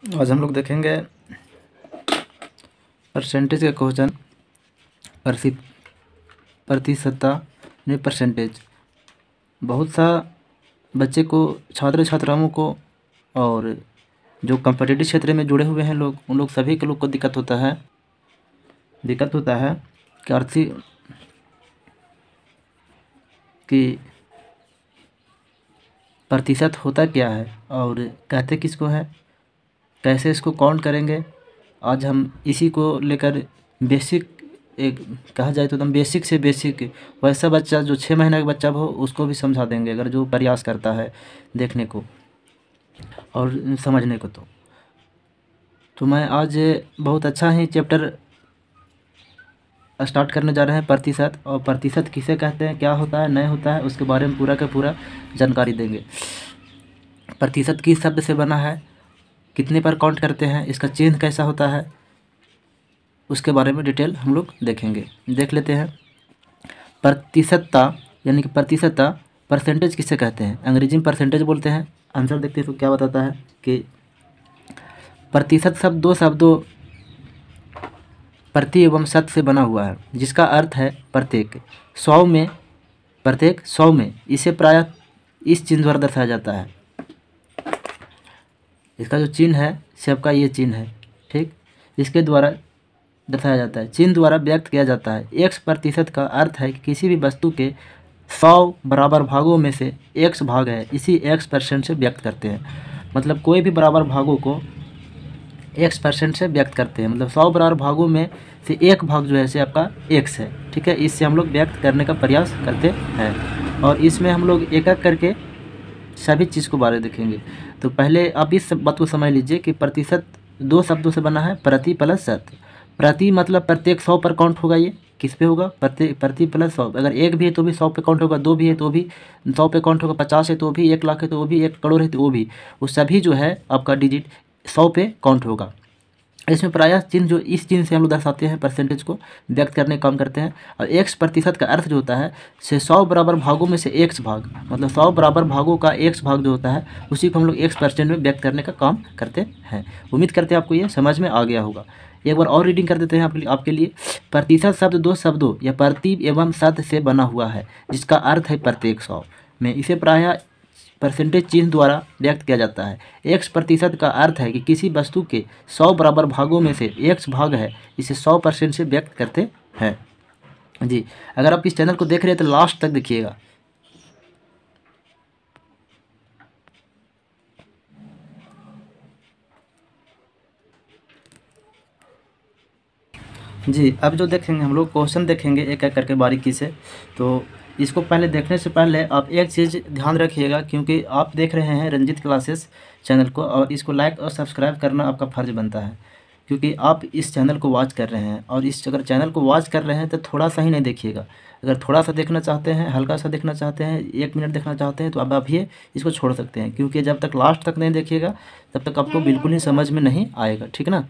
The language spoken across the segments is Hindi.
आज हम लोग देखेंगे परसेंटेज का क्वेश्चन। प्रतिशतता यानी परसेंटेज। बहुत सा बच्चे को, छात्र छात्राओं को और जो कॉम्पिटिटिव क्षेत्र में जुड़े हुए हैं लोग, उन लोग सभी के लोग को दिक्कत होता है कि प्रतिशत होता क्या है और कहते किसको है, कैसे इसको काउंट करेंगे। आज हम इसी को लेकर बेसिक, एक कहा जाए तो एकदम बेसिक से बेसिक वैसा बच्चा जो 6 महीने का बच्चा हो उसको भी समझा देंगे, अगर जो प्रयास करता है देखने को और समझने को। तो मैं आज बहुत अच्छा ही चैप्टर स्टार्ट करने जा रहे हैं, प्रतिशत। और प्रतिशत किसे कहते हैं, क्या होता है, नहीं होता है, उसके बारे में पूरा का पूरा जानकारी देंगे। प्रतिशत किस शब्द से बना है, कितने पर काउंट करते हैं, इसका चिन्ह कैसा होता है, उसके बारे में डिटेल हम लोग देखेंगे। देख लेते हैं। प्रतिशतता यानी कि प्रतिशतता, परसेंटेज किसे कहते हैं, अंग्रेजी में परसेंटेज बोलते हैं। आंसर देखते हैं तो क्या बताता है कि प्रतिशत शब्द दो शब्दों प्रति एवं शत से बना हुआ है, जिसका अर्थ है प्रत्येक 100 में। इसे प्रायः इस चिन्ह द्वारा दर्शाया जाता है। इसका जो चिन्ह है सबका ये चिन्ह है, ठीक, इसके द्वारा दर्शाया जाता है, चिन्ह द्वारा व्यक्त किया जाता है। 1% का अर्थ है कि किसी भी वस्तु के 100 बराबर भागों में से x भाग है, इसी x% से व्यक्त करते हैं। मतलब कोई भी बराबर भागों को x% से व्यक्त करते हैं। मतलब 100 बराबर भागों में से एक भाग जो है से आपका x है, ठीक है। इससे हम लोग व्यक्त करने का प्रयास करते हैं और इसमें हम लोग एक एक करके सभी चीज़ को बारे देखेंगे। तो पहले आप इस बात को समझ लीजिए कि प्रतिशत दो शब्दों से बना है, प्रति प्लस शत। प्रति मतलब प्रत्येक 100 पर काउंट होगा। ये किस पे होगा, प्रति प्लस 100। अगर एक भी है तो भी 100 पे काउंट होगा, दो भी है तो भी 100 पे काउंट होगा, 50 है तो भी, 1 लाख है तो भी, 1 करोड़ है तो वो भी, वो सभी जो है आपका डिजिट 100 पे काउंट होगा। इसमें प्रायः चिन्ह जो इस चिन्ह से हम लोग दर्शाते हैं, परसेंटेज को व्यक्त करने का काम करते हैं। और 1% का अर्थ जो होता है से 100 बराबर भागों में से x भाग, मतलब 100 बराबर भागों का x भाग जो होता है उसी को हम लोग x% में व्यक्त करने का काम करते हैं। उम्मीद करते हैं आपको ये समझ में आ गया होगा। एक बार और रीडिंग कर देते हैं आपके लिए। प्रतिशत शब्द दो शब्दों या प्रति एवं शत से बना हुआ है, जिसका अर्थ है प्रत्येक 100 में। इसे प्रायः परसेंटेज चिन्ह द्वारा व्यक्त किया जाता है। 1% का अर्थ है कि किसी वस्तु के 100 बराबर भागों में से x भाग है, इसे 100% से व्यक्त करते हैं। जी, अगर आप इस चैनल को देख रहे हैं तो लास्ट तक देखिएगा। जी, अब जो देखेंगे हम लोग क्वेश्चन देखेंगे एक एक करके बारीकी से। तो इसको पहले देखने से पहले आप एक चीज़ ध्यान रखिएगा, क्योंकि आप देख रहे हैं रंजीत क्लासेस चैनल को, और इसको लाइक और सब्सक्राइब करना आपका फ़र्ज बनता है, क्योंकि आप इस चैनल को वॉच कर रहे हैं। और इस अगर चैनल को वॉच कर रहे हैं तो थोड़ा सा ही नहीं देखिएगा। अगर थोड़ा सा देखना चाहते हैं, हल्का सा देखना चाहते हैं, 1 मिनट देखना चाहते हैं, तो अब आप ये इसको छोड़ सकते हैं, क्योंकि जब तक लास्ट तक नहीं देखिएगा तब तक आपको बिल्कुल ही समझ में नहीं आएगा, ठीक ना,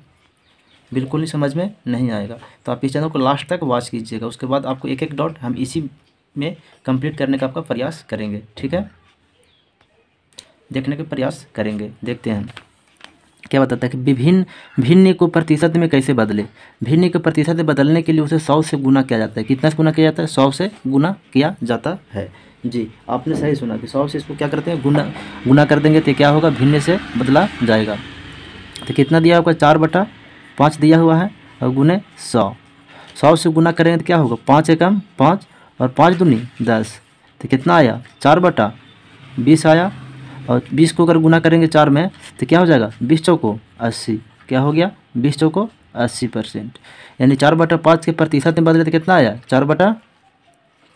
बिल्कुल ही समझ में नहीं आएगा। तो आप इस चैनल को लास्ट तक वॉच कीजिएगा, उसके बाद आपको एक एक डॉट हम इसी में कंप्लीट करने का आपका प्रयास करेंगे, ठीक है, देखने का प्रयास करेंगे। देखते हैं क्या बताता है कि भिन्न को प्रतिशत में कैसे बदले। भिन्न को प्रतिशत में बदलने के लिए उसे 100 से गुना किया जाता है। कितना से गुना किया जाता है, 100 से गुना किया जाता है। जी, आपने सही सुना कि 100 से इसको क्या करते हैं, गुना कर देंगे तो क्या होगा, भिन्न से बदला जाएगा। तो कितना दिया होगा, 4/5 दिया हुआ है और गुने 100 से गुना करेंगे तो क्या होगा, 5 एकम 5 और 5 दूनी 10। तो कितना आया, 4/20 आया। और 20 को अगर गुना करेंगे 4 में तो क्या हो जाएगा, 20 चौको 80। क्या हो गया, 20 चौको 80%। यानी 4/5 के प्रतिशत में बदले तो कितना आया,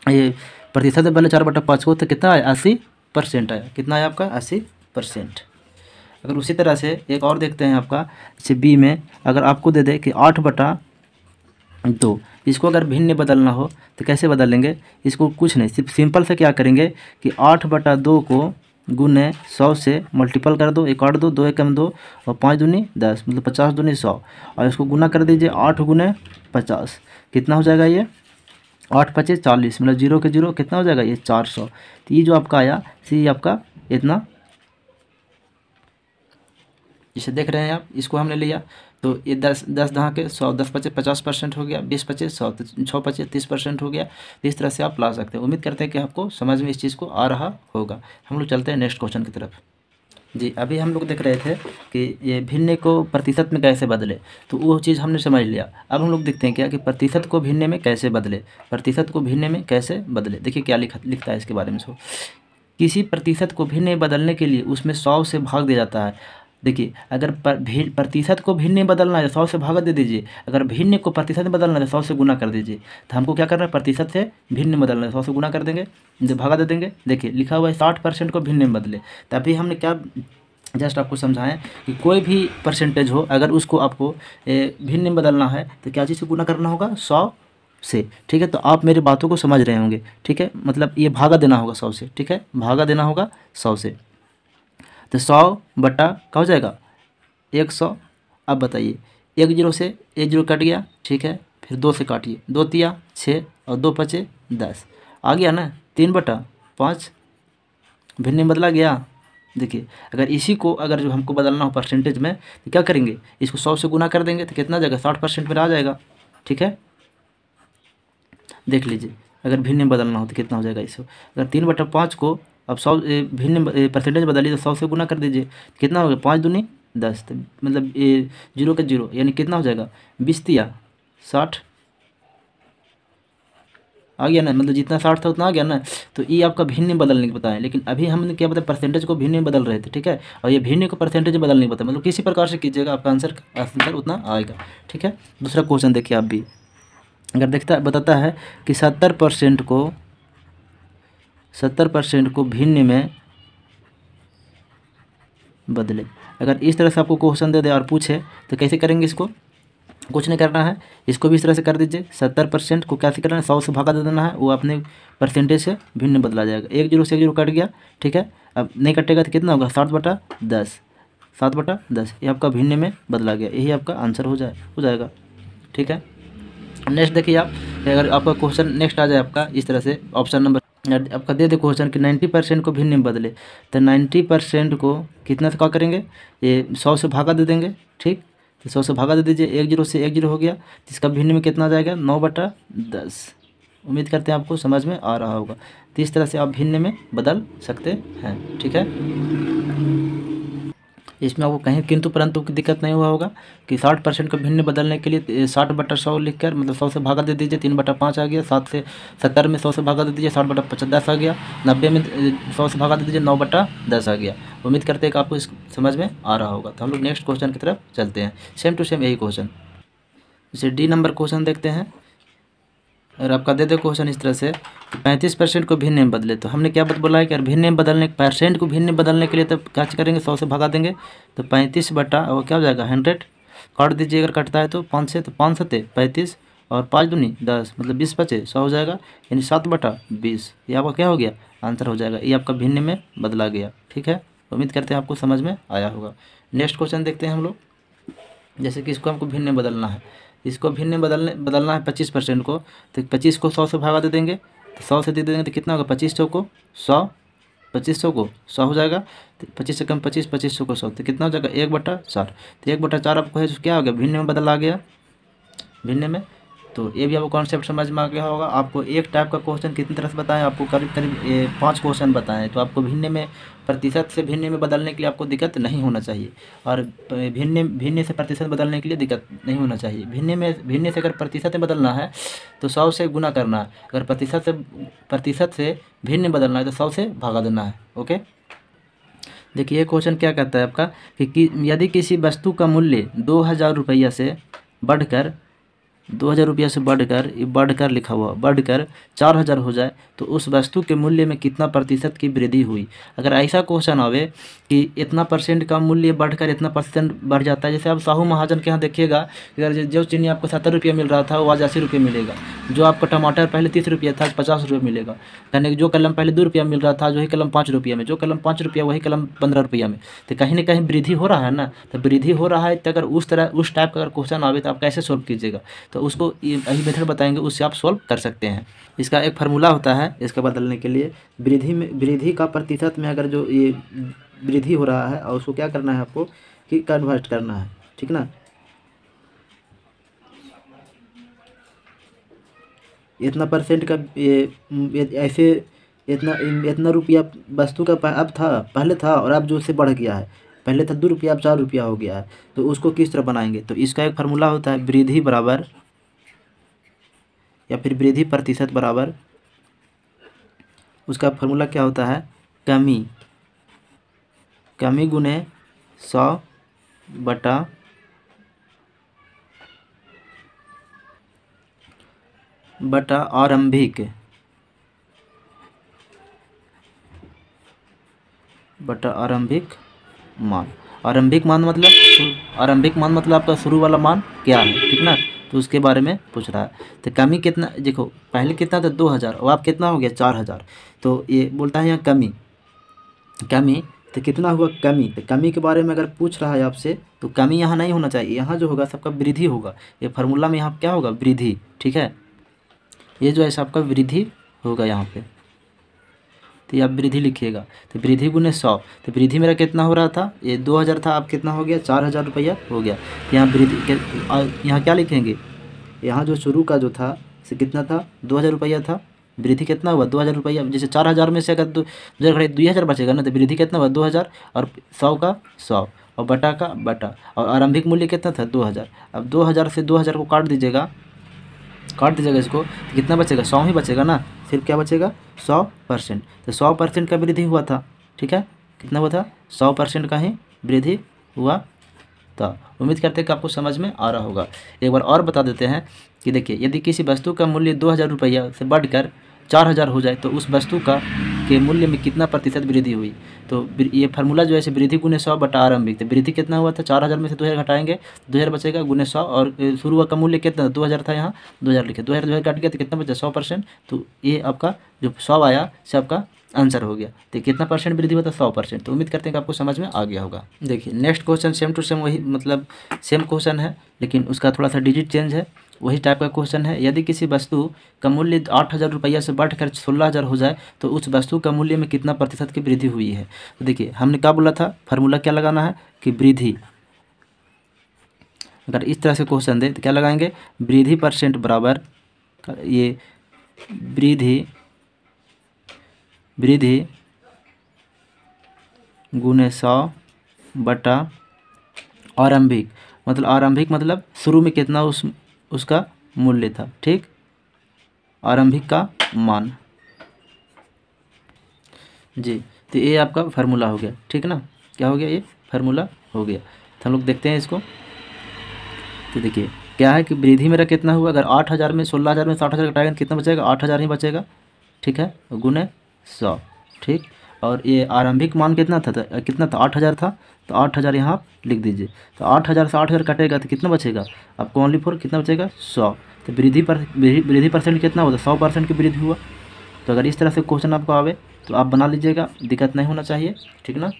ये प्रतिशत में बदले 4/5 को तो कितना आया, 80% आया। कितना आया आपका, 80%। अगर उसी तरह से एक और देखते हैं आपका, जैसे बी में अगर आपको दे दे कि 8/2, इसको अगर भिन्न बदलना हो तो कैसे बदलेंगे, इसको कुछ नहीं, सिर्फ सिंपल से क्या करेंगे कि 8/2 को गुने 100 से मल्टीपल कर दो, 1 8 2 2 एकम 2 और 5 दूनी 10, मतलब 50 दूनी 100। और इसको गुना कर दीजिए 8 गुने 50, कितना हो जाएगा ये, 8 25 40, मतलब 0 के 0 कितना हो जाएगा, ये 400। तो ये जो आपका आया, ये आपका इतना इसे देख रहे हैं आप, इसको हमने लिया तो ये 10 दहाँ के 100, 10 पचे 50% हो गया, 20 पचे 100, 6 पचे 30% हो गया। इस तरह से आप ला सकते हैं। उम्मीद करते हैं कि आपको समझ में इस चीज़ को आ रहा होगा। हम लोग चलते हैं नेक्स्ट क्वेश्चन की तरफ। जी, अभी हम लोग देख रहे थे कि ये भिन्न को प्रतिशत में कैसे बदले, तो वो चीज़ हमने समझ लिया। अब हम लोग देखते हैं क्या कि प्रतिशत को भिन्न में कैसे बदले, प्रतिशत को भिन्न में कैसे बदले। देखिए क्या लिखता है इसके बारे में। सो किसी प्रतिशत को भिन्न में बदलने के लिए उसमें 100 से भाग दिया जाता है। देखिए अगर प्रतिशत को भिन्न में बदलना है 100 से भाग दे दीजिए, अगर भिन्न को प्रतिशत में बदलना है 100 से गुना कर दीजिए। तो हमको क्या करना है, प्रतिशत से भिन्न में बदलना है, 100 से गुना कर देंगे, जो भागा दे देंगे। देखिए लिखा हुआ है 60% को भिन्न में बदले। तभी हमने क्या जस्ट आपको समझाएं कि कोई भी परसेंटेज हो, अगर उसको आपको भिन्न में बदलना है तो क्या चीज़ से गुना करना होगा, 100 से। ठीक है, तो आप मेरी बातों को समझ रहे होंगे। ठीक है, मतलब ये भागा देना होगा 100 से। ठीक है, भागा देना होगा 100 से। तो 100 बटा क्या हो जाएगा, 100। अब बताइए 1 0 से 1 0 कट गया। ठीक है, फिर 2 से काटिए, 2 तिया 6 और 2 पचे 10 आ गया ना, 3 बटा 5 भिन्न में बदला गया। देखिए अगर इसी को अगर जो हमको बदलना हो परसेंटेज में तो क्या करेंगे, इसको 100 से गुना कर देंगे तो कितना जाएगा, 60% में आ जाएगा। ठीक है, देख लीजिए अगर भिन्न में बदलना हो तो कितना हो जाएगा। इसको अगर 3 बटा 5 को अब 100 भिन्न परसेंटेज बदलिए तो 100 से गुना कर दीजिए, कितना हो गया, 5 दूनी 10। तो मतलब ये 0 का 0 यानी कितना हो जाएगा, 20 तिया 60 आ गया ना, मतलब जितना 60 था उतना आ गया ना। तो ये आपका भिन्न में बदलने की बताएं, लेकिन अभी हमने क्या बताया, परसेंटेज को भिन्न में बदल रहे थे। ठीक है, और ये भिन्न को परसेंटेज में बदलने की बताया, मतलब किसी प्रकार से कीजिएगा आपका आंसर उतना आएगा। ठीक है, दूसरा क्वेश्चन देखिए आप भी, अगर बताता है कि 70% को भिन्न में बदले। अगर इस तरह से आपको क्वेश्चन दे दे और पूछे तो कैसे करेंगे, इसको कुछ नहीं करना है, इसको भी इस तरह से कर दीजिए। 70% को कैसे करना है, 100 से भागा दे देना है, वो अपने परसेंटेज से भिन्न में बदला जाएगा। 1 0 से 1 0 कट गया। ठीक है, अब नहीं कटेगा तो कितना होगा, 7 बटा 10, 7 बटा 10 ये आपका भिन्न में बदला गया, यही आपका आंसर हो जाएगा। ठीक है, नेक्स्ट देखिए आप, अगर आपका क्वेश्चन नेक्स्ट आ जाए आपका इस तरह से, ऑप्शन नंबर आपका दे क्वेश्चन कि 90% को भिन्न में बदले, तो 90% को कितना से क्या करेंगे, ये 100 से भागा दे देंगे। ठीक, तो 100 से भागा दे दीजिए, 1 0 से 1 0 हो गया, तो इसका भिन्न में कितना आ जाएगा, 9 बटा 10। उम्मीद करते हैं आपको समझ में आ रहा होगा। तो इस तरह से आप भिन्न में बदल सकते हैं। ठीक है, इसमें आपको कहीं किंतु परंतु की दिक्कत नहीं हुआ होगा कि 60% को भिन्न बदलने के लिए 60 बटा 100 लिखकर, मतलब 100 से भागा दे दीजिए, 3 बटा 5 आ गया। 7 से 70 में 100 से भागा दे दीजिए, 60 बटा 10 आ गया। 90 में 100 से भागा दे दीजिए, 9 बटा 10 आ गया। उम्मीद करते हैं कि आपको इस समझ में आ रहा होगा। तो हम लोग नेक्स्ट क्वेश्चन की तरफ चलते हैं, सेम टू सेम यही क्वेश्चन। जैसे डी नंबर क्वेश्चन देखते हैं, और आपका दे क्वेश्चन इस तरह से कि 35% को भिन्न में बदले। तो हमने क्या बोला है कि भिन्न में बदलने, परसेंट को भिन्न में बदलने के लिए तो क्या करेंगे, 100 से भगा देंगे। तो 35 बटा वो क्या हो जाएगा, 100 काट दीजिए, अगर कटता है तो 5 से, तो 5 सते 35 और 5 दूनी 10, मतलब 20 पचे 100 हो जाएगा, यानी 7 बटा 20 ये आपका क्या हो गया, आंसर हो जाएगा। ये आपका भिन्न में बदला गया। ठीक है, उम्मीद करते हैं आपको समझ में आया होगा। नेक्स्ट क्वेश्चन देखते हैं हम लोग, जैसे कि इसको हमको भिन्न में बदलना है, इसको भिन्न में बदलना है 25% को, तो 25 को 100 से भागा दे देंगे, तो 100 से दे देंगे तो कितना होगा, 2500 को 100, 2500 को 100 हो जाएगा। तो 25 से कम 25, 2500 को 100, तो कितना हो जाएगा, 1 बटा 4। तो 1 बटा 4 आपको है क्या हो गया, भिन्न में बदला गया, भिन्न में। तो ये भी आपको कॉन्सेप्ट समझ में आ गया होगा। आपको एक टाइप का क्वेश्चन कितनी तरह से बताएं, आपको करीब करीब 5 क्वेश्चन बताएं, तो आपको भिन्न में प्रतिशत से भिन्न में बदलने के लिए आपको दिक्कत नहीं होना चाहिए, और भिन्न से प्रतिशत बदलने के लिए दिक्कत नहीं होना चाहिए। भिन्न से अगर प्रतिशत में बदलना है तो 100 से गुना करना है, अगर प्रतिशत से भिन्न बदलना है तो 100 से भागा देना है। ओके, देखिए ये क्वेश्चन क्या कहता है आपका कि यदि किसी वस्तु का मूल्य 2000 रुपया से बढ़कर 2000 रुपया से बढ़कर लिखा हुआ बढ़कर 4000 हो जाए तो उस वस्तु के मूल्य में कितना प्रतिशत की वृद्धि हुई। अगर ऐसा क्वेश्चन आवे कि इतना परसेंट का मूल्य बढ़कर इतना परसेंट बढ़ जाता है, जैसे आप साहू महाजन के यहाँ देखिएगा, अगर जो चीनी आपको 70 रुपया मिल रहा था वो आज 80 रुपये मिलेगा, जो आपका टमाटर पहले 30 रुपया था 50 रुपये मिलेगा, यानी जो कलम पहले 2 रुपया मिल रहा था जो ही कलम 5 रुपया में, जो कलम 5 रुपया वही कलम 15 रुपया में। तो कहीं ना कहीं वृद्धि हो रहा है ना, तो वृद्धि हो रहा है, तो अगर उस टाइप का अगर क्वेश्चन आवे तो आप कैसे सोल्व कीजिएगा, तो उसको यही मेथड बताएंगे, उससे आप सोल्व कर सकते हैं। इसका एक फार्मूला होता है इसका बदलने के लिए, वृद्धि का प्रतिशत में अगर जो ये वृद्धि हो रहा है और उसको क्या करना है आपको, कि कन्वर्ट करना है, ठीक ना। इतना परसेंट का ऐसे इतना इतना रुपया वस्तु का अब था, पहले था और अब जो उससे बढ़ गया है। पहले था 2 रुपया, अब 4 रुपया हो गया है। तो उसको किस तरह बनाएंगे, तो इसका एक फार्मूला होता है वृद्धि बराबर या फिर वृद्धि प्रतिशत बराबर, उसका फार्मूला क्या होता है, कमी गुने 100 बटा आरंभिक मान। आरंभिक मान मतलब आपका शुरू वाला मान क्या है, ठीक ना। तो उसके बारे में पूछ रहा है। तो कमी कितना, देखो पहले कितना था 2000 और अब कितना हो गया 4000। तो ये बोलता है यहाँ कमी तो कितना हुआ कमी। तो कमी के बारे में अगर पूछ रहा है आपसे तो कमी यहाँ नहीं होना चाहिए, यहाँ जो होगा सबका वृद्धि होगा। ये फार्मूला में यहाँ क्या होगा, वृद्धि, ठीक है। ये जो है सबका वृद्धि होगा यहाँ पे, तो ये आप वृद्धि लिखिएगा। तो वृद्धि गुने 100, तो वृद्धि मेरा कितना हो रहा था, ये 2000 था, अब कितना हो गया 4000 रुपया हो गया। तो यहाँ वृद्धि यहाँ क्या लिखेंगे, यहाँ जो शुरू का जो था से कितना था 2000 रुपया था, वृद्धि कितना हुआ 2000 रुपया। जैसे 4000 में से अगर 2000 बचेगा ना, तो वृद्धि कितना हुआ 2000 और 100 का 100 और बटा का बटा, और आरंभिक मूल्य कितना था 2000। अब 2000 से 2000 को काट दीजिएगा इसको, तो कितना बचेगा 100 ही बचेगा ना। फिर क्या बचेगा 100%। तो 100% का वृद्धि हुआ था, ठीक है। कितना हुआ था 100% का ही वृद्धि हुआ था। उम्मीद करते हैं कि आपको समझ में आ रहा होगा। एक बार और बता देते हैं कि देखिए, यदि किसी वस्तु का मूल्य 2000 रुपया से बढ़कर 4000 हो जाए तो उस वस्तु के मूल्य में कितना प्रतिशत वृद्धि हुई। तो ये फार्मूला जो है वृद्धि गुने 100 बटा आरंभिक। तो वृद्धि कितना हुआ था 4000 में से 2000 घटाएंगे, 2000 बचेगा गुने 100 और शुरू का मूल्य कितना 2000 था, यहाँ 2000 लिखे, 2000 काट गया तो कितना बचा 100%। तो ये आपका जो 100 आया से आपका आंसर हो गया। तो कितना परसेंट वृद्धि हुआ था 100%। तो उम्मीद करते हैं कि आपको समझ में आ गया होगा। देखिए next question same to same वही, मतलब सेम क्वेश्चन है लेकिन उसका थोड़ा सा डिजिट चेंज है, वही टाइप का क्वेश्चन है। यदि किसी वस्तु का मूल्य 8000 रुपया से बढ़कर 16000 हो जाए तो उस वस्तु का मूल्य में कितना प्रतिशत की वृद्धि हुई है। तो देखिए हमने क्या बोला था, फार्मूला क्या लगाना है कि वृद्धि, अगर इस तरह से क्वेश्चन दे तो क्या लगाएंगे, वृद्धि परसेंट बराबर ये वृद्धि गुने 100 बटा आरंभिक, मतलब शुरू में कितना उसका मूल्य था, ठीक, आरंभिक का मान जी। तो ये आपका फार्मूला हो गया, ठीक ना। क्या हो गया, ये फार्मूला हो गया। तो हम लोग देखते हैं इसको। तो देखिए क्या है कि वृद्धि मेरा कितना हुआ, अगर 8000 में 16000 में 60000 घटाएंगे तो कितना बचेगा 8000 ही बचेगा, ठीक है, गुने 100, ठीक। और ये आरंभिक मान कितना था, कितना था 8000 था, तो 8000 यहाँ आप लिख दीजिए। तो 8000 से 8000 कटेगा तो कितना बचेगा आपको, ओनली फॉर कितना बचेगा 100। तो वृद्धि परसेंट कितना होता है 100% की वृद्धि हुआ। तो अगर इस तरह से क्वेश्चन आपको आवे तो आप बना लीजिएगा, दिक्कत नहीं होना चाहिए, ठीक ना।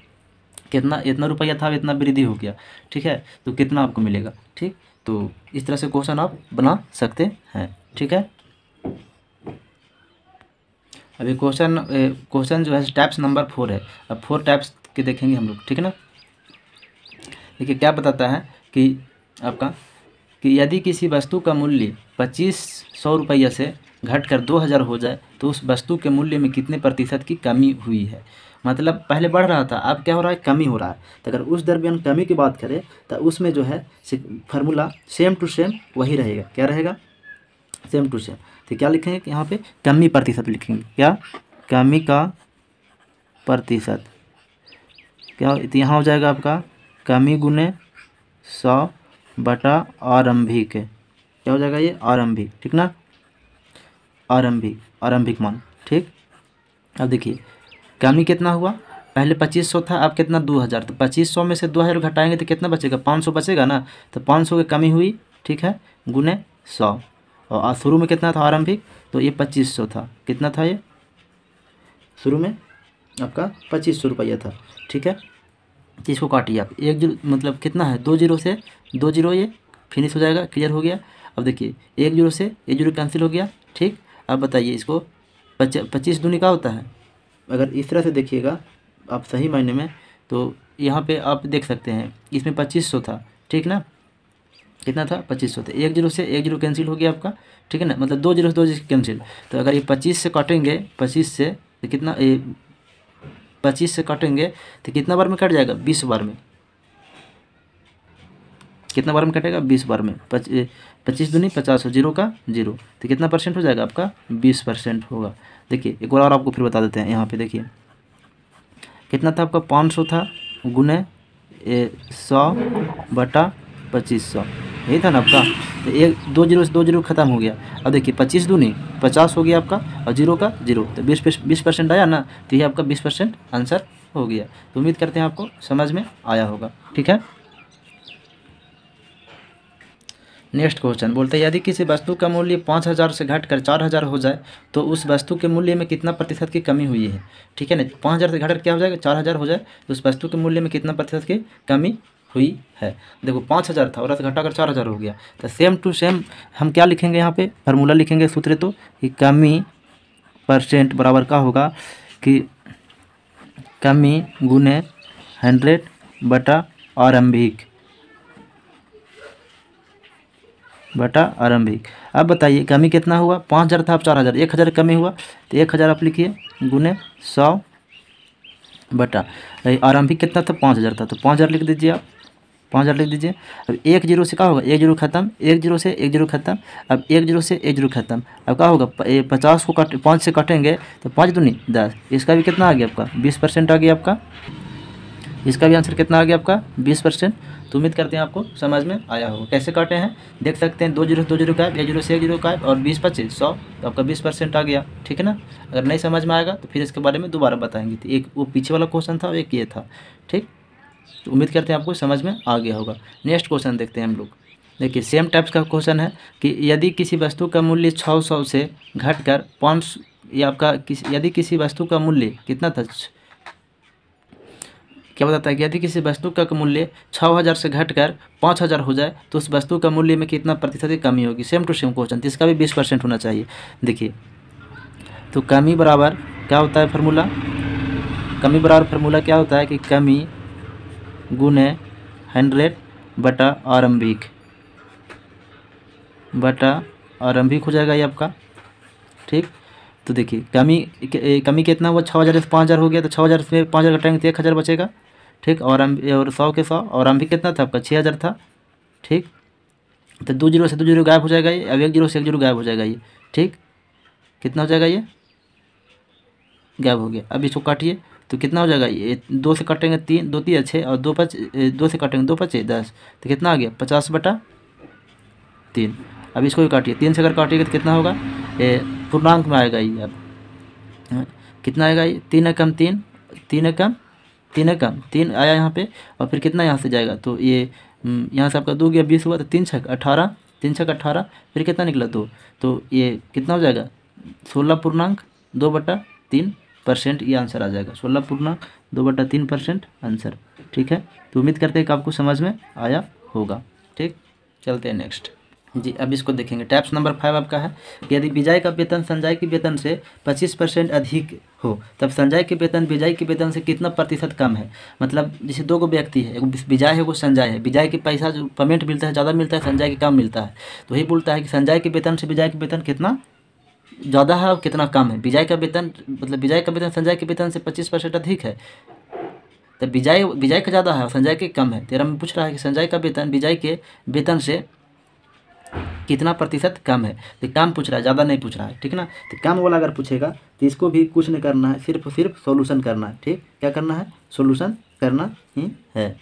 कितना इतना रुपया था इतना वृद्धि हो गया, ठीक है, तो कितना आपको मिलेगा, ठीक। तो इस तरह से क्वेश्चन आप बना सकते हैं, ठीक है। अभी क्वेश्चन जो है टाइप्स नंबर 4 है। अब 4 टाइप्स के देखेंगे हम लोग, ठीक है ना। देखिए क्या बताता है कि आपका कि यदि किसी वस्तु का मूल्य 2500 रुपया से घटकर 2000 हो जाए तो उस वस्तु के मूल्य में कितने प्रतिशत की कमी हुई है। मतलब पहले बढ़ रहा था, अब क्या हो रहा है, कमी हो रहा है। तो अगर उस दरमियान कमी की बात करें तो उसमें जो है फार्मूला सेम टू सेम वही रहेगा। क्या रहेगा, सेम टू सेम। तो क्या लिखेंगे कि यहाँ पे कमी प्रतिशत लिखेंगे, क्या, कमी का प्रतिशत, क्या, तो यहाँ हो जाएगा आपका कमी गुने 100 बटा आरंभिक, क्या हो जाएगा ये आरंभिक, ठीक ना, आरंभिक मान, ठीक। अब देखिए कमी कितना हुआ, पहले 2500 था, अब कितना 2000। तो 2500 में से 2000 घटाएंगे तो कितना बचेगा 500 बचेगा ना। तो 500 की कमी हुई, ठीक है, गुने 100। और शुरू में कितना था आरंभिक, तो ये 2500 था, कितना था ये शुरू में आपका 2500 रुपया था, ठीक है। तो इसको काटिए आप, एक जीरो मतलब कितना है 2 जीरो से 2 जीरो, ये फिनिश हो जाएगा, क्लियर हो गया। अब देखिए 1 जीरो से 1 जीरो कैंसिल हो गया, ठीक। अब बताइए इसको 25 दूनी का होता है, अगर इस तरह से देखिएगा आप सही मायने में तो यहाँ पे आप देख सकते हैं इसमें 2500 था, ठीक ना, कितना था 2500 था। 1 जीरो से 1 जीरो कैंसिल हो गया आपका, ठीक है ना, मतलब 2 जीरो से 2 जीरो कैंसिल। तो अगर ये 25 से काटेंगे, 25 से तो कितना 25 से काटेंगे तो कितना बार में कट जाएगा, 20 बार में। कितना बार में कटेगा, 20 बार में। 25 दूनी 50 हो, जीरो का जीरो, तो कितना परसेंट हो जाएगा आपका, 20% होगा। देखिए एक बार और आपको फिर बता देते हैं, यहाँ पे देखिए कितना था आपका, 500 था गुने 100 बटा 2500, यही था ना आपका। तो 2 जीरो से 2 जीरो खत्म हो गया। अब देखिए 25 दूनी 50 हो गया आपका, और जीरो का जीरो, तो 20% आया ना, तो ये आपका 20% आंसर हो गया। तो उम्मीद करते हैं आपको समझ में आया होगा, ठीक है। नेक्स्ट क्वेश्चन बोलते हैं यदि किसी वस्तु का मूल्य 5000 से घटकर 4000 हो जाए तो उस वस्तु के मूल्य में कितना प्रतिशत की कमी हुई है, ठीक है ना। 5000 से घटकर क्या हो जाएगा, 4000 हो जाए तो उस वस्तु के मूल्य में कितना प्रतिशत की कमी हुई है। देखो 5000 था और घटाकर 4000 हो गया, तो सेम टू सेम हम क्या लिखेंगे, यहाँ पे फार्मूला लिखेंगे, सूत्र तो कि कमी परसेंट बराबर का होगा कि कमी गुने 100 बटा आरंभिक बटा आरंभिक। अब बताइए कमी कितना हुआ, 5000 था, अब 4000, 1000 कमी हुआ, तो 1000 आप लिखिए गुने 100 बटा आरंभिक कितना था, 5000 था, तो 5000 लिख दीजिए आप, 5000 लिख दीजिए। अब 1 जीरो से क्या होगा, 1 जीरो खत्म, 1 जीरो से 1 जीरो खत्म, अब 1 जीरो से 1 जीरो खत्म। अब क्या होगा, 50 को 5 से काटेंगे तो 5 दूनी 10, इसका भी कितना आ गया आपका, 20% आ गया आपका, इसका भी आंसर कितना आ गया आपका, 20%। तो उम्मीद करते हैं आपको समझ में आया होगा। कैसे काटे हैं देख सकते हैं, 2 जीरो से 2 जीरो का है, 1 जीरो से 1 जीरो का है, और 20 25 100, तो आपका 20% आ गया, ठीक है ना। अगर नहीं समझ में आएगा तो फिर इसके बारे में दोबारा बताएंगे। तो एक वो पीछे वाला क्वेश्चन था और एक ये था, ठीक। तो उम्मीद करते हैं आपको समझ में आ गया होगा। नेक्स्ट क्वेश्चन देखते हैं हम लोग। देखिए सेम टाइप्स का क्वेश्चन है कि यदि किसी वस्तु का मूल्य 600 से घटकर 500, ये आपका यदि किसी वस्तु का मूल्य कितना था, क्या बताता है कि यदि किसी वस्तु का मूल्य 6000 से घटकर 5000 हो जाए तो उस वस्तु का मूल्य में कितना प्रतिशत की कमी होगी। सेम टू सेम क्वेश्चन, तो इसका भी 20% होना चाहिए। देखिए तो कमी बराबर क्या होता है फार्मूला, कमी बराबर फार्मूला क्या होता है कि कमी गुने 100 बटा आरंभिक हो जाएगा ये आपका, ठीक। तो देखिए कमी कितना हुआ, 6000 से 5000 हो गया, तो 6000 से 5000 घटाएंगे तो 1000 बचेगा, ठीक। और 100 के 100, और आरंभिक कितना था आपका, 6000 था, ठीक। तो 2 जीरो से 2 जीरो गायब हो जाएगा ये, अब 1 जीरो से 1 जीरो गायब हो जाएगा ये, ठीक। कितना हो जाएगा ये, गायब हो गया। अब इसको काटिए तो कितना हो जाएगा, ये 2 से काटेंगे 3, 2 3 6, और 2 से काटेंगे 2 5 10, तो कितना आ गया 50 बटा 3। अब इसको भी काटिए, 3 से अगर काटिएगा तो कितना होगा, पूर्णांक में आएगा ये। अब कितना आएगा ये, 3 एकम 3, 3 एकम 3 आया यहाँ पे, और फिर कितना यहाँ से जाएगा, तो ये यहाँ से आपका 2 गया 20 हुआ, तो 3 छक 18, 3 छक 18, फिर कितना निकला 2, तो ये कितना हो जाएगा 16.2/3%, ये आंसर आ जाएगा 16.2/3% आंसर, ठीक है। तो उम्मीद करते हैं कि आपको समझ में आया होगा, ठीक। चलते हैं नेक्स्ट जी। अब इसको देखेंगे, टाइप्स नंबर 5 आपका है कि यदि विजय का वेतन संजय के वेतन से 25% अधिक हो तब संजय के वेतन विजय के वेतन से कितना प्रतिशत कम है। मतलब जैसे 2 व्यक्ति है, एक विजय है वो संजय है, विजय के पैसा जो पेमेंट मिलता है ज़्यादा मिलता है, संजय के कम मिलता है। तो वही बोलता है कि संजय के वेतन से विजय के वेतन कितना ज़्यादा है और कितना कम है। विजय का वेतन मतलब विजय का वेतन संजय के वेतन से 25% अधिक है, तो विजय का ज़्यादा है और संजय के कम है। तेरा में पूछ रहा है कि संजय का वेतन विजय के वेतन से कितना प्रतिशत कम है, तो कम पूछ रहा है, ज़्यादा नहीं पूछ रहा है, ठीक ना। तो कम वाला अगर पूछेगा तो इसको भी कुछ नहीं करना है, सिर्फ सॉल्यूशन करना है, ठीक। क्या करना है, सॉल्यूशन करना ही है।